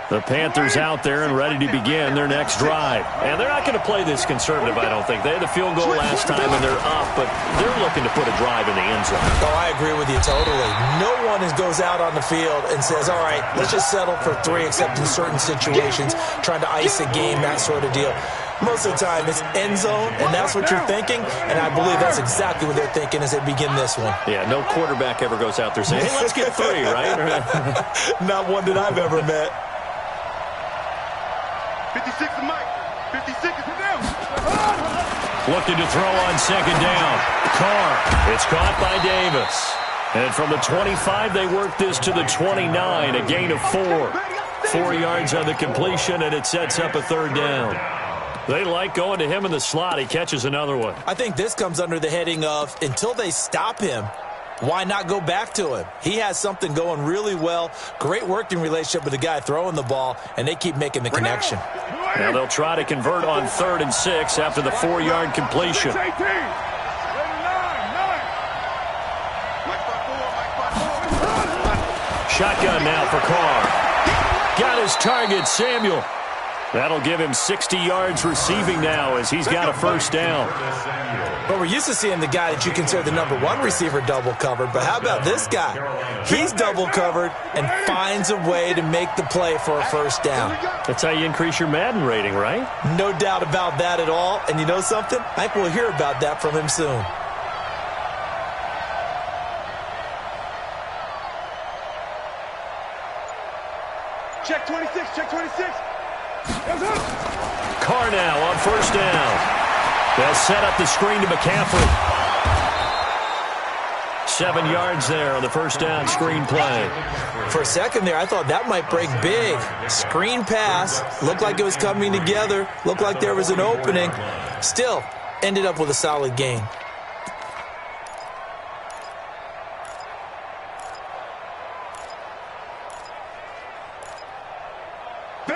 The Panthers out there and ready to begin their next drive. And they're not going to play this conservative, I don't think. They had a field goal last time, and they're up, but they're looking to put a drive in the end zone. Oh, I agree with you totally. No one goes out on the field and says, all right, let's just settle for 3, except in certain situations, trying to ice a game, that sort of deal. Most of the time, it's end zone, and that's what you're thinking, and I believe that's exactly what they're thinking as they begin this one. Yeah, no quarterback ever goes out there saying, hey, let's get 3, right? Not one that I've ever met. 56 to Mike. 56 to them. Looking to throw on second down. Carr. It's caught by Davis. And from the 25, they work this to the 29. A gain of 4. 4 yards on the completion, and it sets up a third down. They like going to him in the slot. He catches another one. I think this comes under the heading of, until they stop him, why not go back to him? He has something going really well. Great working relationship with the guy throwing the ball, and they keep making the connection. Now they'll try to convert on 3rd and 6 after the 4-yard completion. Shotgun now for Carr. Got his target, Samuel. That'll give him 60 yards receiving now as he's got a first down. But we're used to seeing the guy that you consider the number one receiver double covered. But how about this guy? He's double covered and finds a way to make the play for a first down. That's how you increase your Madden rating, right? No doubt about that at all. And you know something? I think we'll hear about that from him soon. Check 26, check 26. Carr now on first down. They'll set up the screen to McCaffrey. 7 yards there on the first down screen play. For a second there, I thought that might break big. Screen pass. Looked like it was coming together. Looked like there was an opening. Still, ended up with a solid gain.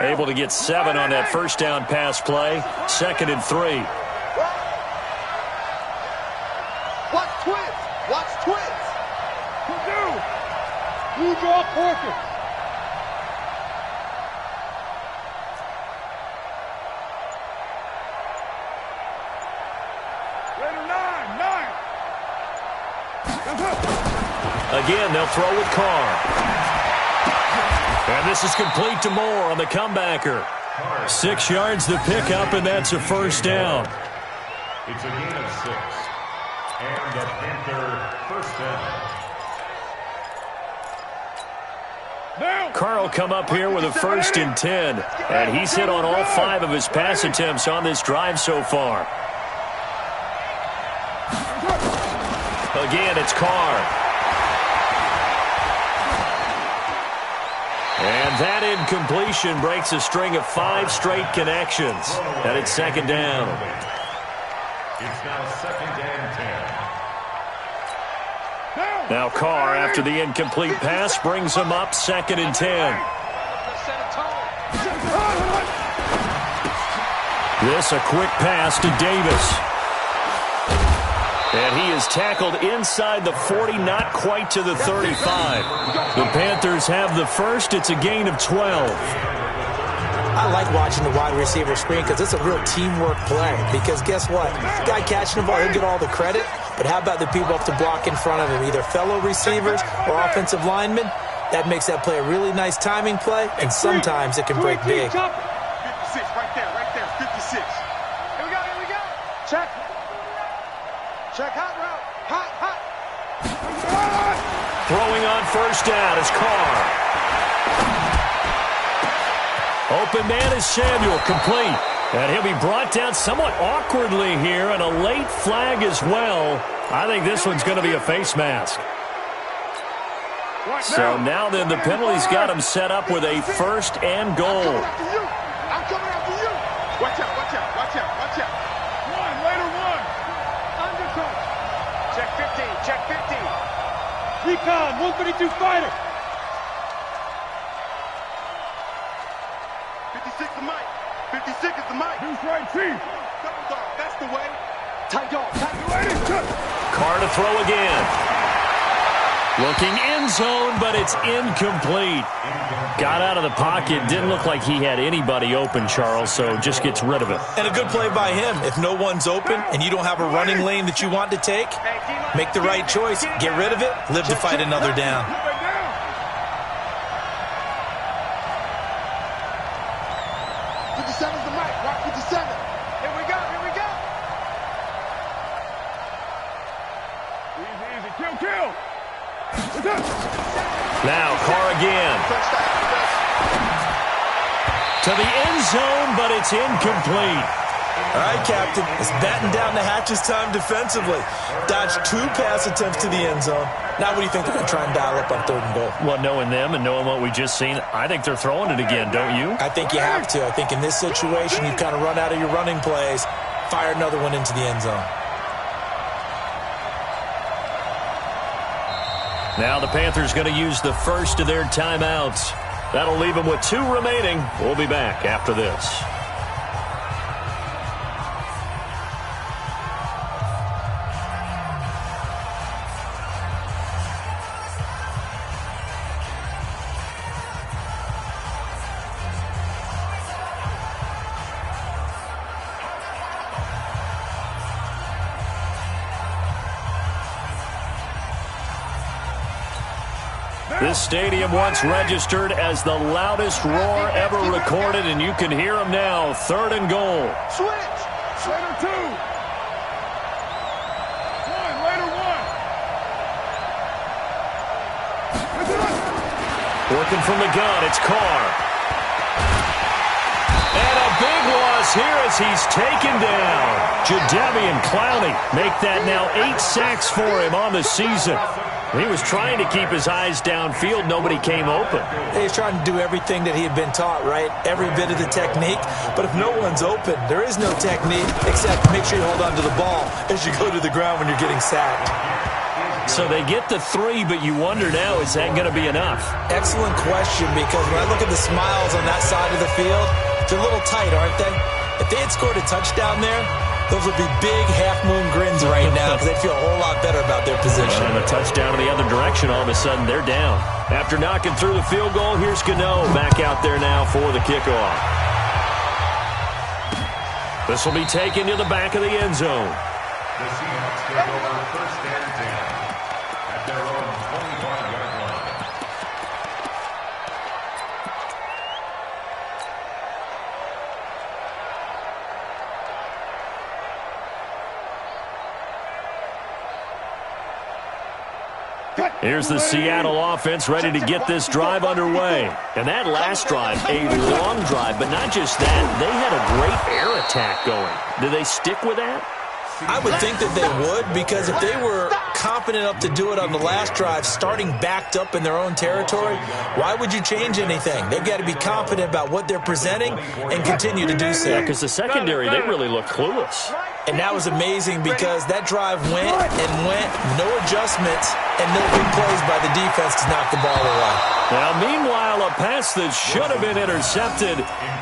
Able to get 7 on that first down pass play. 2nd and 3. Watch twins. Watch twins. Who do? Who draw Porter? Later 9. Again, they'll throw with Carr. And this is complete to Moore on the comebacker. 6 yards the pickup, and that's a first down. It's a gain of 6. And the Panther first down. Carr will come up here with a 1st and 10. And he's hit on all 5 of his pass attempts on this drive so far. Again, it's Carr. And that incompletion breaks a string of 5 straight connections. And it's 2nd down. It's now 2nd and 10. Now Carr, after the incomplete pass, brings him up 2nd and 10. This a quick pass to Davis. And he is tackled inside the 40, not quite to the 35. The Panthers have the first. It's a gain of 12. I like watching the wide receiver screen because it's a real teamwork play. Because guess what? The guy catching the ball, he'll get all the credit. But how about the people up to block in front of him, either fellow receivers or offensive linemen? That makes that play a really nice timing play, and sometimes it can break big. 56, right there, 56. Here we go. Check. Check hot route. Hot. Throwing on first down is Carr. Open man is Samuel, complete. And he'll be brought down somewhat awkwardly here, and a late flag as well. I think this one's going to be a face mask. So now then, the penalty's got him set up with a 1st and goal. I'm coming after you. Watch out. One. Undercut. Check 15. Recon, 132 fighter. 56 the mic. 56 is the mic. Who's right, chief? Double dog, that's the way. Tight dog. Carr to throw again. Looking end zone, but it's incomplete. Got out of the pocket. Didn't look like he had anybody open, Charles, so just gets rid of it. And a good play by him. If no one's open and you don't have a running lane that you want to take, make the right choice. Get rid of it. Live to fight another down. 57's the mic. Rock 57. Here we go. Easy. Kill. Now Carr again. To the end zone, but it's incomplete. All right, Captain. It's batten down the hatches time defensively. Dodged 2 pass attempts to the end zone. Now what do you think they're going to try and dial up on 3rd and goal? Well, knowing them and knowing what we just seen, I think they're throwing it again, don't you? I think you have to. I think in this situation, you kind of run out of your running plays, fire another one into the end zone. Now the Panthers going to use the first of their timeouts. That'll leave them with 2 remaining. We'll be back after this. This stadium once registered as the loudest roar ever recorded, and you can hear them now. 3rd and goal. Switch. Later 2. 1, later 1. Working from the gun, it's Carr. And a big loss here as he's taken down. Jadeveon Clowney make that now 8 sacks for him on the season. He was trying to keep his eyes downfield. Nobody came open. He's trying to do everything that he had been taught, right? Every bit of the technique. But if no one's open, there is no technique except make sure you hold on to the ball as you go to the ground when you're getting sacked. So they get the 3, but you wonder now, is that going to be enough? Excellent question, because when I look at the smiles on that side of the field, they're a little tight, aren't they? If they had scored a touchdown there, those would be big half-moon grins right now because they'd feel a whole lot better about their position. And a touchdown in the other direction, all of a sudden they're down. After knocking through the field goal, here's Gano back out there now for the kickoff. This will be taken to the back of the end zone. The Seahawks take over 1st and 10 at their own 25-yard line. Here's the Seattle offense ready to get this drive underway. And that last drive, a long drive, but not just that. They had a great air attack going. Do they stick with that? I would think that they would, because if they were confident enough to do it on the last drive, starting backed up in their own territory, why would you change anything? They've got to be confident about what they're presenting and continue to do so. Yeah, because the secondary, they really look clueless. And that was amazing because that drive went and went, no adjustments, and no big plays by the defense to knock the ball away. Now, meanwhile, a pass that should have been intercepted,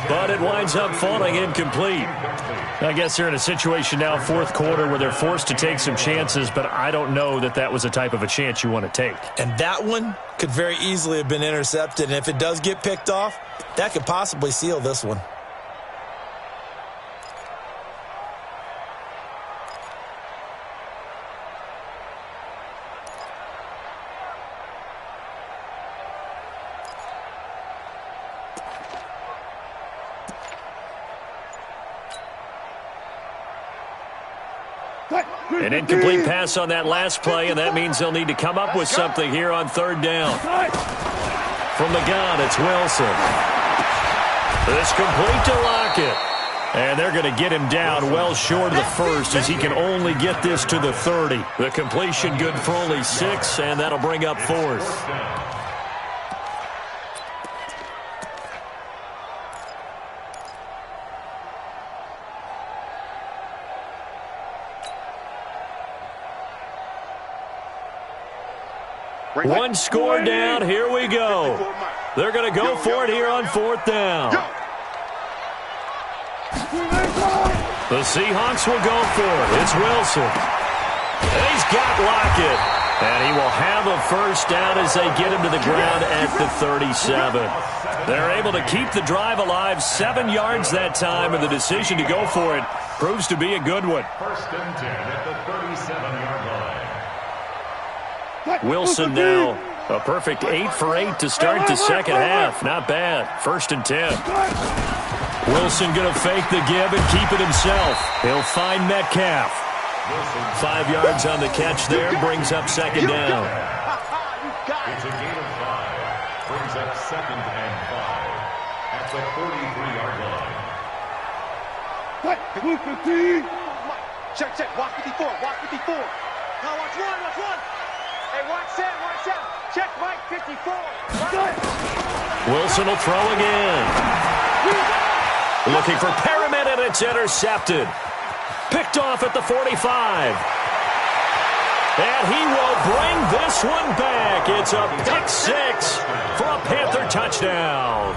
but it winds up falling incomplete. I guess they're in a situation now, 4th quarter, where they're forced to take some chances, but I don't know that that was the type of a chance you want to take. And that one could very easily have been intercepted, and if it does get picked off, that could possibly seal this one. An incomplete pass on that last play, and that means they'll need to come up with something here on 3rd down. From the gun, it's Wilson. It's complete to Lockett. And they're going to get him down well short of the 1st as he can only get this to the 30. The completion good for only 6, and that'll bring up 4th. One score down. Here we go. They're going to go for it here on 4th down. The Seahawks will go for it. It's Wilson. He's got Lockett. And he will have a 1st down as they get him to the ground at the 37. They're able to keep the drive alive, 7 yards that time, and the decision to go for it proves to be a good one. 1st and 10 at the 37-yard line. Wilson now a perfect 8 for 8 to start the second half. Not bad. 1st and 10. Wilson going to fake the give and keep it himself. He'll find Metcalf. 5 yards on the catch there. Brings up 2nd down. It's a gain of 5. Brings up 2nd and 5 at the 43-yard line. Check. Walk 54. Now watch one. Hey, watch that. Check, Mike, 54. Wilson will throw again. Looking for Perriman, and it's intercepted. Picked off at the 45. And he will bring this one back. It's a pick 6 for a Panther touchdown.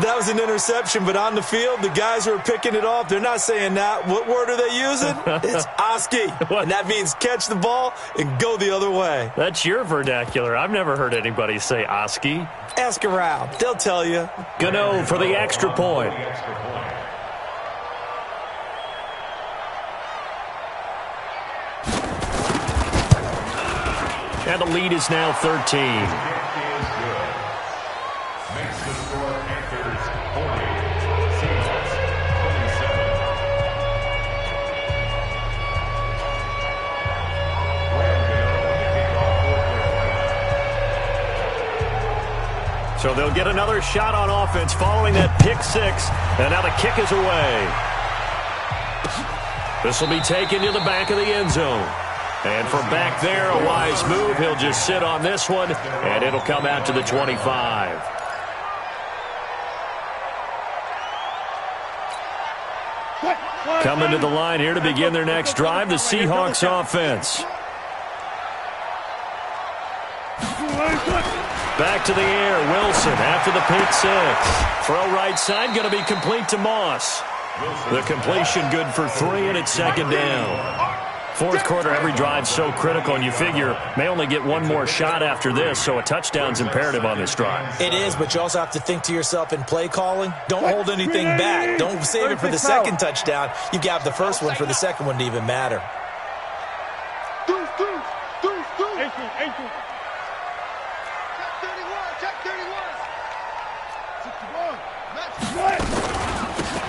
That was an interception, but on the field, the guys who are picking it off, they're not saying that. What word are they using? It's Oski, and that means catch the ball and go the other way. That's your vernacular. I've never heard anybody say Oski. Ask around. They'll tell you. Gano for the extra point. And the lead is now 13. Is good. Makes the score Panthers 40, Seahawks 27. So they'll get another shot on offense following that pick six. And now the kick is away. This will be taken to the back of the end zone. And from back there, a wise move. He'll just sit on this one, and it'll come out to the 25. Coming to the line here to begin their next drive, the Seahawks offense. Back to the air, Wilson after the pick six. Throw right side, going to be complete to Moss. The completion good for 3, and it's second down. Fourth quarter, every drive's so critical, and you figure may only get one more shot after this, so a touchdown's imperative on this drive. It is, but you also have to think to yourself in play calling, don't hold anything back. Don't save it for the second touchdown. You got the first one for the second one to even matter.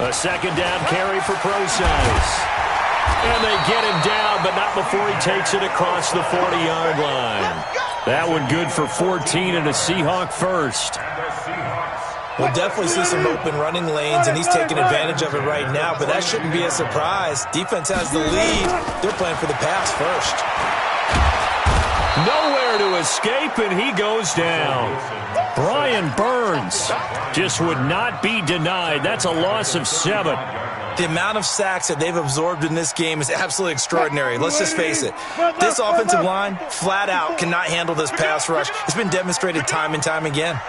A second down carry for Procise. And they get him down, but not before he takes it across the 40-yard line. That one good for 14 and a Seahawk first. We'll definitely see some open running lanes, and he's taking advantage of it right now, but that shouldn't be a surprise. Defense has the lead. They're playing for the pass first. Nowhere to escape, and he goes down. Brian Burns just would not be denied. That's a loss of 7. The amount of sacks that they've absorbed in this game is absolutely extraordinary. Let's just face it. This offensive line, flat out, cannot handle this pass rush. It's been demonstrated time and time again.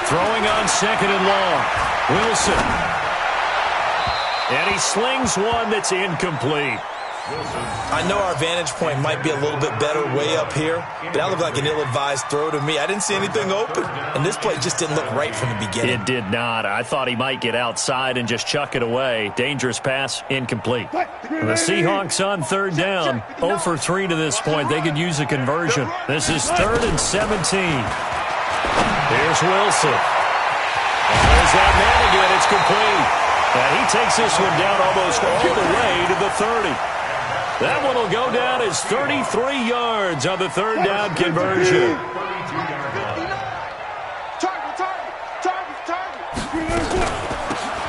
Throwing on second and long. Wilson. And he slings one that's incomplete. I know our vantage point might be a little bit better way up here, but that looked like an ill-advised throw to me. I didn't see anything open, and this play just didn't look right from the beginning. It did not. I thought he might get outside and just chuck it away. Dangerous pass, incomplete. The Seahawks on third down, 0 for 3 to this point. They could use a conversion. This is 3rd and 17. Here's Wilson. And there's that man again. It's complete. And he takes this one down almost all the way to the 30. That one will go down as 33 yards on the third down conversion.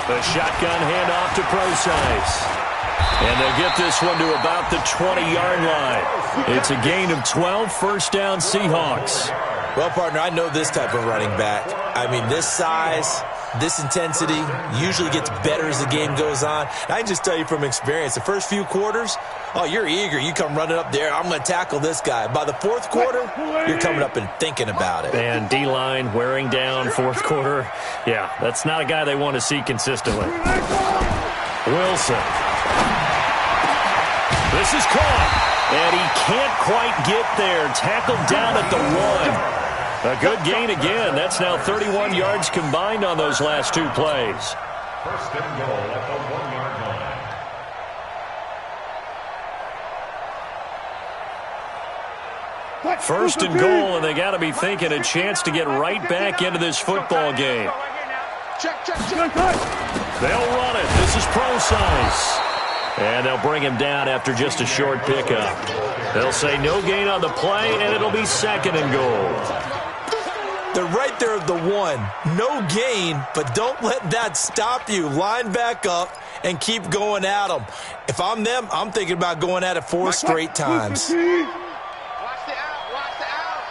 The shotgun handoff to Procise. And they'll get this one to about the 20-yard line. It's a gain of 12, first down Seahawks. Well, partner, I know this type of running back. I mean, this size, this intensity usually gets better as the game goes on. And I can just tell you from experience, the first few quarters, oh, you're eager. You come running up there, I'm going to tackle this guy. By the fourth quarter, you're coming up and thinking about it. And D-line wearing down fourth quarter. Yeah, that's not a guy they want to see consistently. Wilson. This is caught. And he can't quite get there. Tackled down at the 1. A good gain again. That's now 31 yards combined on those last 2 plays. First and goal at the 1-yard line. First and goal, and they got to be thinking a chance to get right back into this football game. They'll run it. This is Procise. And they'll bring him down after just a short pickup. They'll say no gain on the play, and it'll be second and goal. They're right there at the 1. No gain, but don't let that stop you. Line back up and keep going at them. If I'm them, I'm thinking about going at it 4 straight times. Watch the out. Watch the out.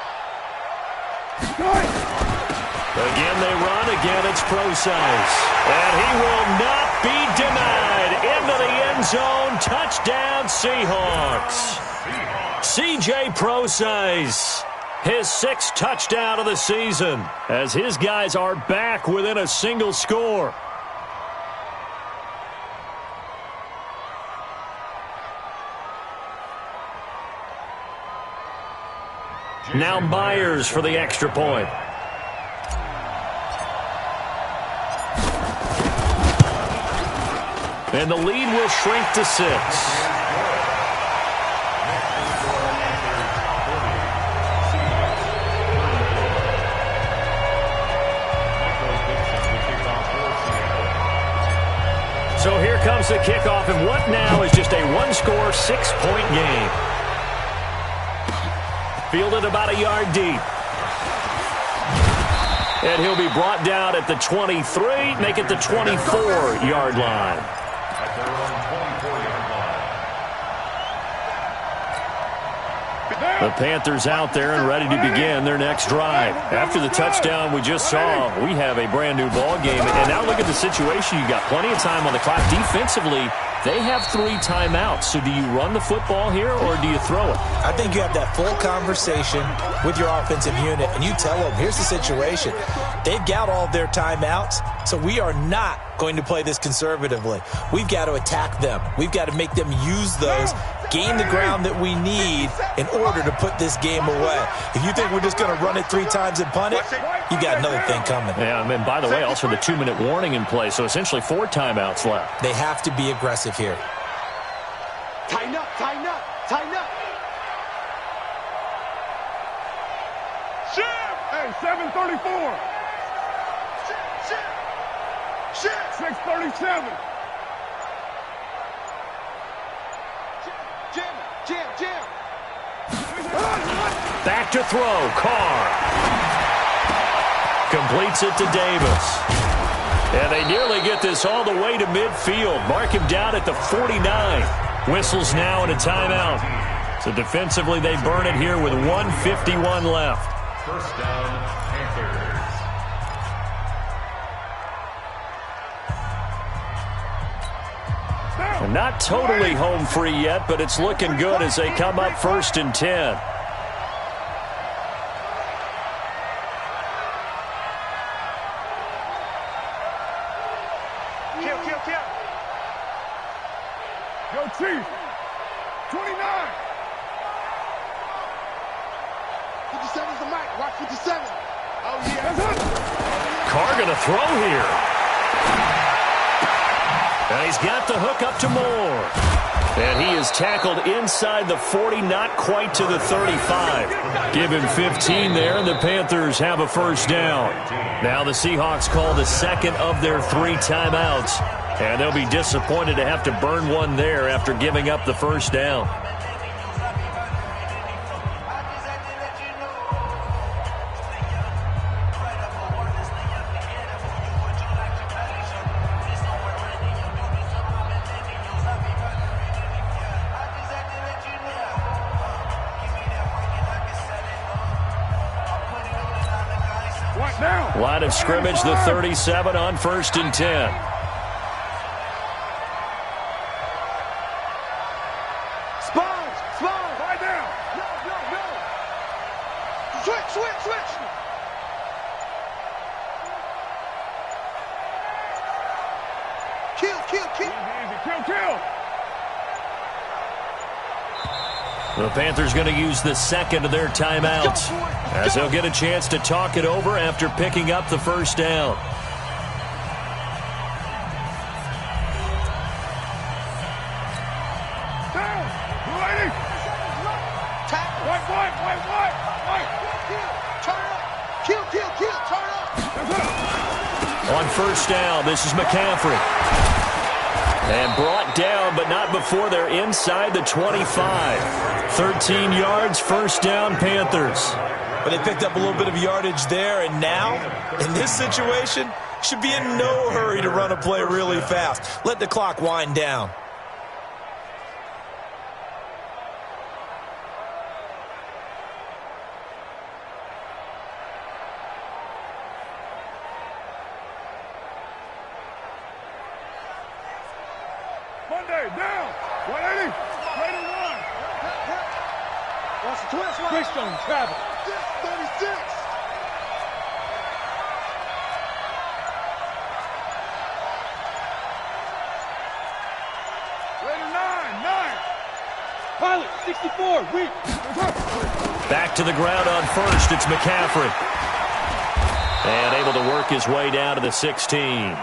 Again, they run. Again, it's Procise. And he will not be denied. Into the end zone. Touchdown, Seahawks. C.J. Procise. His 6th touchdown of the season as his guys are back within a single score. Now Myers for the extra point. And the lead will shrink to 6. So here comes the kickoff, and what now is just a one-score, 6-point game. Fielded about a yard deep. And he'll be brought down at the 23, make it the 24-yard line. At their own 24-yard line. The Panthers out there and ready to begin their next drive. After the touchdown we just saw, we have a brand-new ball game. And now look at the situation. You got plenty of time on the clock. Defensively, they have 3 timeouts. So do you run the football here or do you throw it? I think you have that full conversation with your offensive unit, and you tell them, here's the situation. They've got all of their timeouts, so we are not going to play this conservatively. We've got to attack them. We've got to make them use those, gain the ground that we need in order to put this game away. If you think we're just going to run it 3 times and punt it, you got another thing coming. Yeah, and by the way, also the 2-minute warning in play, so essentially 4 timeouts left. They have to be aggressive here. Tighten up, tighten up, tighten up. Shift! Hey, 7:34. Shift! Shift! 6:37. Jam! Back to throw, Carr. Completes it to Davis. And they nearly get this all the way to midfield. Mark him down at the 49. Whistles now and a timeout. So defensively, they burn it here with 1:51 left. First down, Panthers. And not totally home free yet, but it's looking good as they come up 1st and 10. Kill. Yo, Chief. 29. 57's the mic. Watch 57. Oh, yeah. Carr going to throw here. And he's got the hook up to Moore. And he is tackled inside the 40, not quite to the 35. Give him 15 there, and the Panthers have a first down. Now the Seahawks call the second of their 3 timeouts. And they'll be disappointed to have to burn one there after giving up the first down. Line of scrimmage, the 37 on 1st and 10. Sponge. Lie down. No. Switch. Kill. Easy. Kill. The Panthers going to use the second of their timeouts as they'll get a chance to talk it over after picking up the first down. Down. Ready. Tackle. White. Turn up. Kill. Turn up. That's it. On first down, this is McCaffrey. And brought down, but not before they're inside the 25. 13 yards, first down, Panthers. But they picked up a little bit of yardage there, and now, in this situation, should be in no hurry to run a play really fast. Let the clock wind down. Monday, down. 180. Ready to run. Watch the twist. Twist on travel. 36. Ready to 9. Pilot, 64. Weak. Back to the ground on first, it's McCaffrey. And able to work his way down to the 16.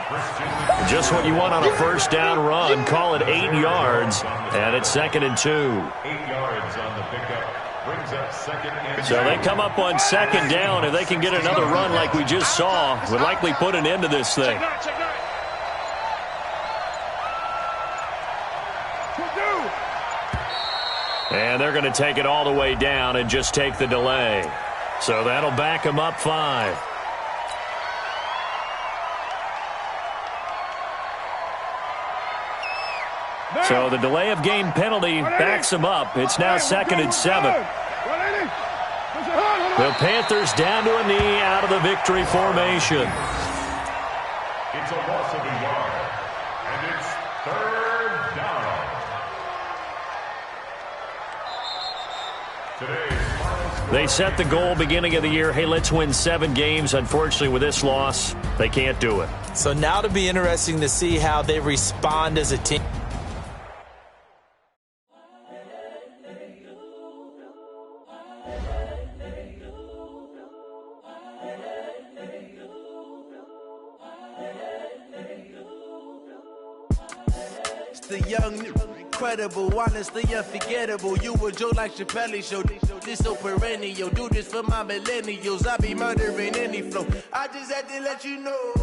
Just what you want on a first down run. Call it 8 yards, and it's 2nd and 2. 8 yards on the pickup. Brings up 2nd and 2. So they come up on 2nd down. If they can get another run like we just saw, would likely put an end to this thing. Check nine. And they're going to take it all the way down and just take the delay. So that'll back them up 5. So the delay of game penalty backs them up. It's now 2nd and 7. The Panthers down to a knee out of the victory formation. It's a loss of a yard, and it's 3rd down. They set the goal beginning of the year. Hey, let's win 7 games. Unfortunately, with this loss, they can't do it. So now to be interesting to see how they respond as a team. The young, incredible, honestly unforgettable. You a Joe like Chappelle show. This so perennial. Do this for my millennials. I be murdering any flow. I just had to let you know.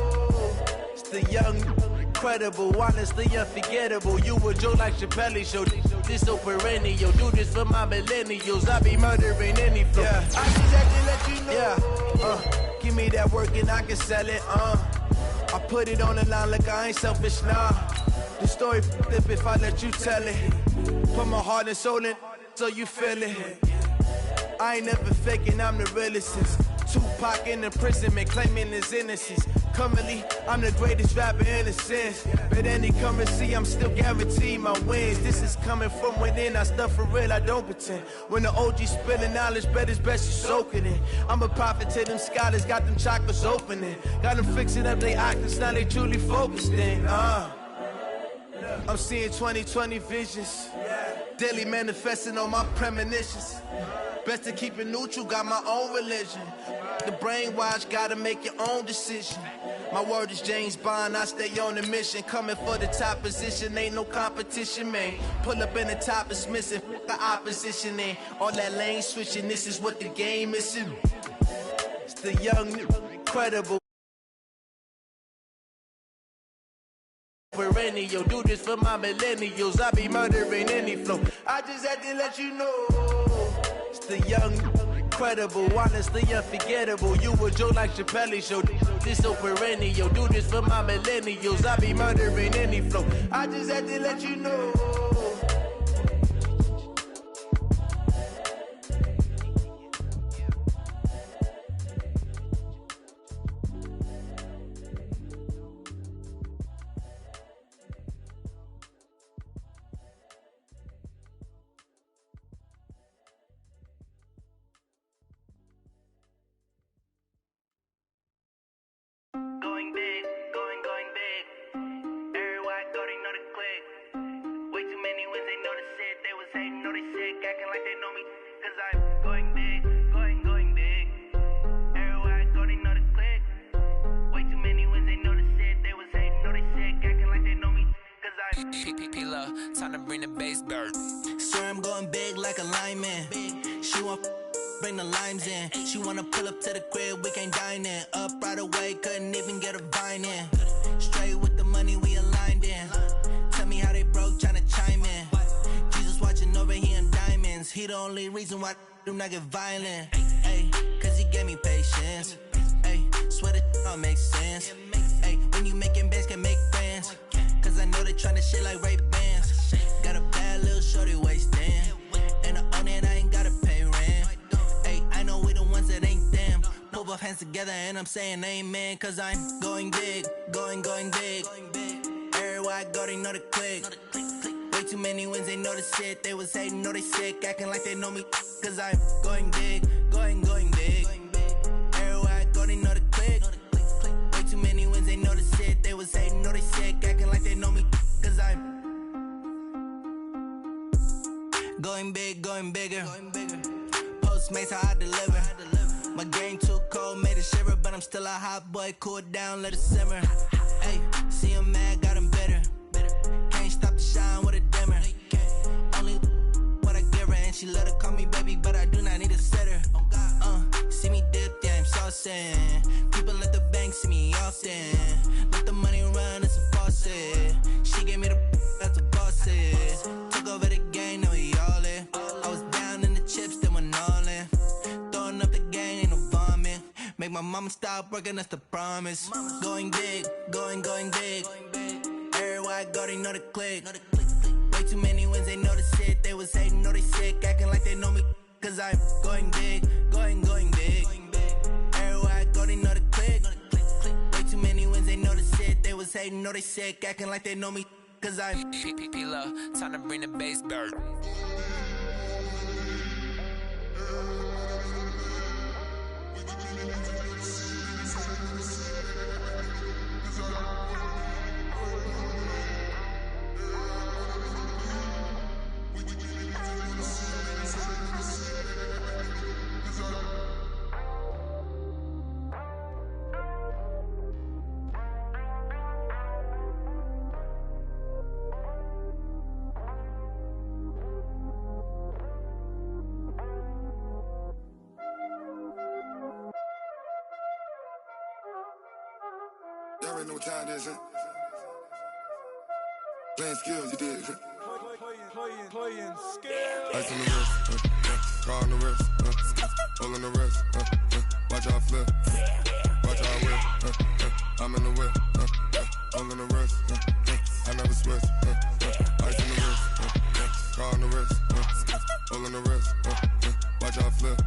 It's the young, incredible, honestly unforgettable. You a Joe like Chappelle show. This so perennial. Do this for my millennials. I be murdering any flow. Yeah. I just had to let you know. Yeah. Give me that work and I can sell it. I put it on the line like I ain't selfish, nah. The story flip if I let you tell it. Put my heart and soul in so you feel it. I ain't never faking, I'm the realest. Tupac in imprisonment, claiming his innocence. Currently, I'm the greatest rapper in a sense. But any currency, I'm still guaranteed my wins. This is coming from within, I stuff for real, I don't pretend. When the OG spilling knowledge, bet it's best you soak it in. I'm a prophet to them scholars, got them chakras opening. Got them fixing up they octaves, now they truly focused in. I'm seeing 2020 visions. Daily manifesting on my premonitions. Best to keep it neutral, got my own religion. The brainwash, gotta make your own decision. My word is James Bond, I stay on the mission. Coming for the top position, ain't no competition, man. Pull up in the top is missing, the opposition in. All that lane switching, this is what the game is. It's the young, incredible. Perennial, do this for my millennials. I be murdering any flow. I just had to let you know. It's the young, incredible, honestly unforgettable. You a Joe like Chappelle show. This so perennial. Do this for my millennials. I be murdering any flow. I just had to let you know. Going big, going big. Everywhere I go, they know the click. Way too many wins, they know the shit. They was hating, know they sick, acting like they know me. Cause I'm going big, going big. Everywhere I go, they know the click. Way too many wins, they know the shit. They was hating, know they sick, acting like they know me. Cause I'm P-P-P-Love, time to bring the bass bird. Swear I'm going big like a lineman. She want bring the limes in. She wanna pull up to the crib, we can't dine in. Up right away, couldn't even get a vine in. Straight with the money we aligned in. Tell me how they broke, tryna chime in. Jesus watching over here in diamonds. He the only reason why I do not get violent. Ay, cause he gave me patience. Ay, swear that all makes sense. Ay, when you making bands, can make friends. Cause I know they tryna shit like Ray-Bans. Got a bad little shorty wasting. And I own it, I ain't gotta pay rent. I know we the ones that ain't them. Pull both hands together and I'm saying amen. Cause I'm going big, going big. Everywhere I go, they know the click. Way too many wins, they know the shit. They was hating, know they sick, acting like they know me. Cause I'm going big, going big. Everywhere I go, they know the click. Way too many wins, they know the shit. They was hating, know they sick, acting like they know me. Cause I'm going big, going bigger. Postmates how I deliver. My game too cold, made it shiver, but I'm still a hot boy. Cool down, let it simmer. Hey, see him mad, got him bitter. Can't stop the shine with a dimmer. Only what I give her, and she let her call me baby, but I do not need a sitter. See me dip, yeah, I'm saucing. People at the bank see me often. Let the money run, it's a faucet. She gave me the that's a boss is. Took over the game, now we all it. make my mama stop working, that's the promise. Going big, going big. Everywhere I go, they know the click. Way too many wins, they know the shit. They was hating, know they sick, acting like they know me. Cause I'm going big, going big. Everywhere I go, they know the click. Way too many wins, they know the shit. They was hating, know they sick, acting like they know me. Cause I'm P-P-P-Love, time to bring the bass bird. Y'all already know what time it is, huh? Playing skills, you did. Playing skills. Ice on the wrist, car on the wrist, hole in the wrist, watch out flip, watch out whip, I'm in the whip, hole in the wrist, I never switch, ice on the wrist, car on the wrist, hole in the wrist, watch out flip,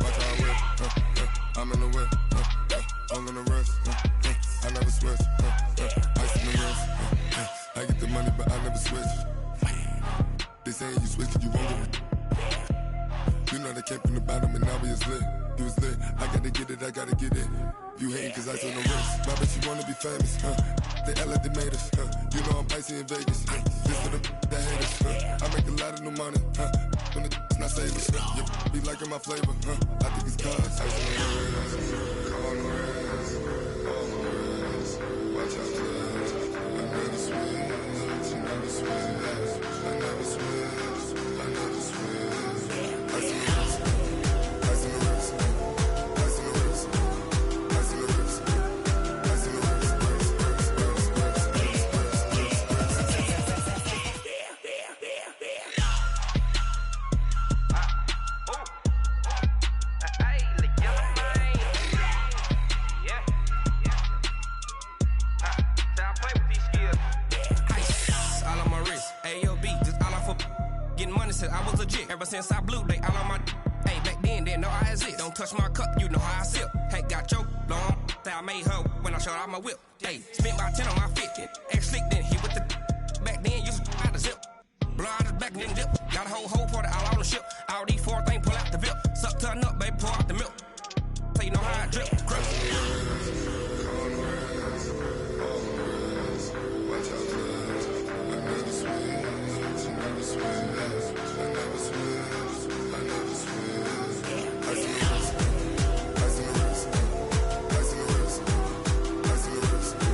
watch out whip, I'm in the whip, hole in the wrist, I never switch, ice in the wrist, I get the money but I never switch. They saying you switch it, you won't get it. You know they came from the bottom and now we is lit. You was lit, I gotta get it, I gotta get it. You hating cause ice on the wrist. My bitch, you wanna be famous, They act like they made us, You know I'm icy in Vegas, This for the that hate us, I make a lot of new money, When the not savers, You be liking my flavor, I think it's cause ice on the wrist, on the wrist, on the wrist. Watch out, cuz I never switch, I never switch, I never switch, I never switch. Ice in the wrist, ice in the wrist, ice in the wrist, ice in the wrist, ice in the wrist, I was legit. Ever since I blew, they all on my hey, back then, didn't know I exist. Don't touch my cup, you know how I sip. Hey, got your long, that I made her when I showed out my whip. Hey, spent about 10 on my fit. X slick, then hit with the back then, used to out the zip. Blow out his back, then dip. Got a whole party all on the ship. All these four things, pull out the VIP. Suck, turn up, baby, pour out the milk. So you know how I drip. Crush. Watch out, cuz I never switch, I never switch. I never switch, I never switch. Ice in the wrist, ice in the wrist, ice in the wrist, ice in the wrist, ice in the wrist.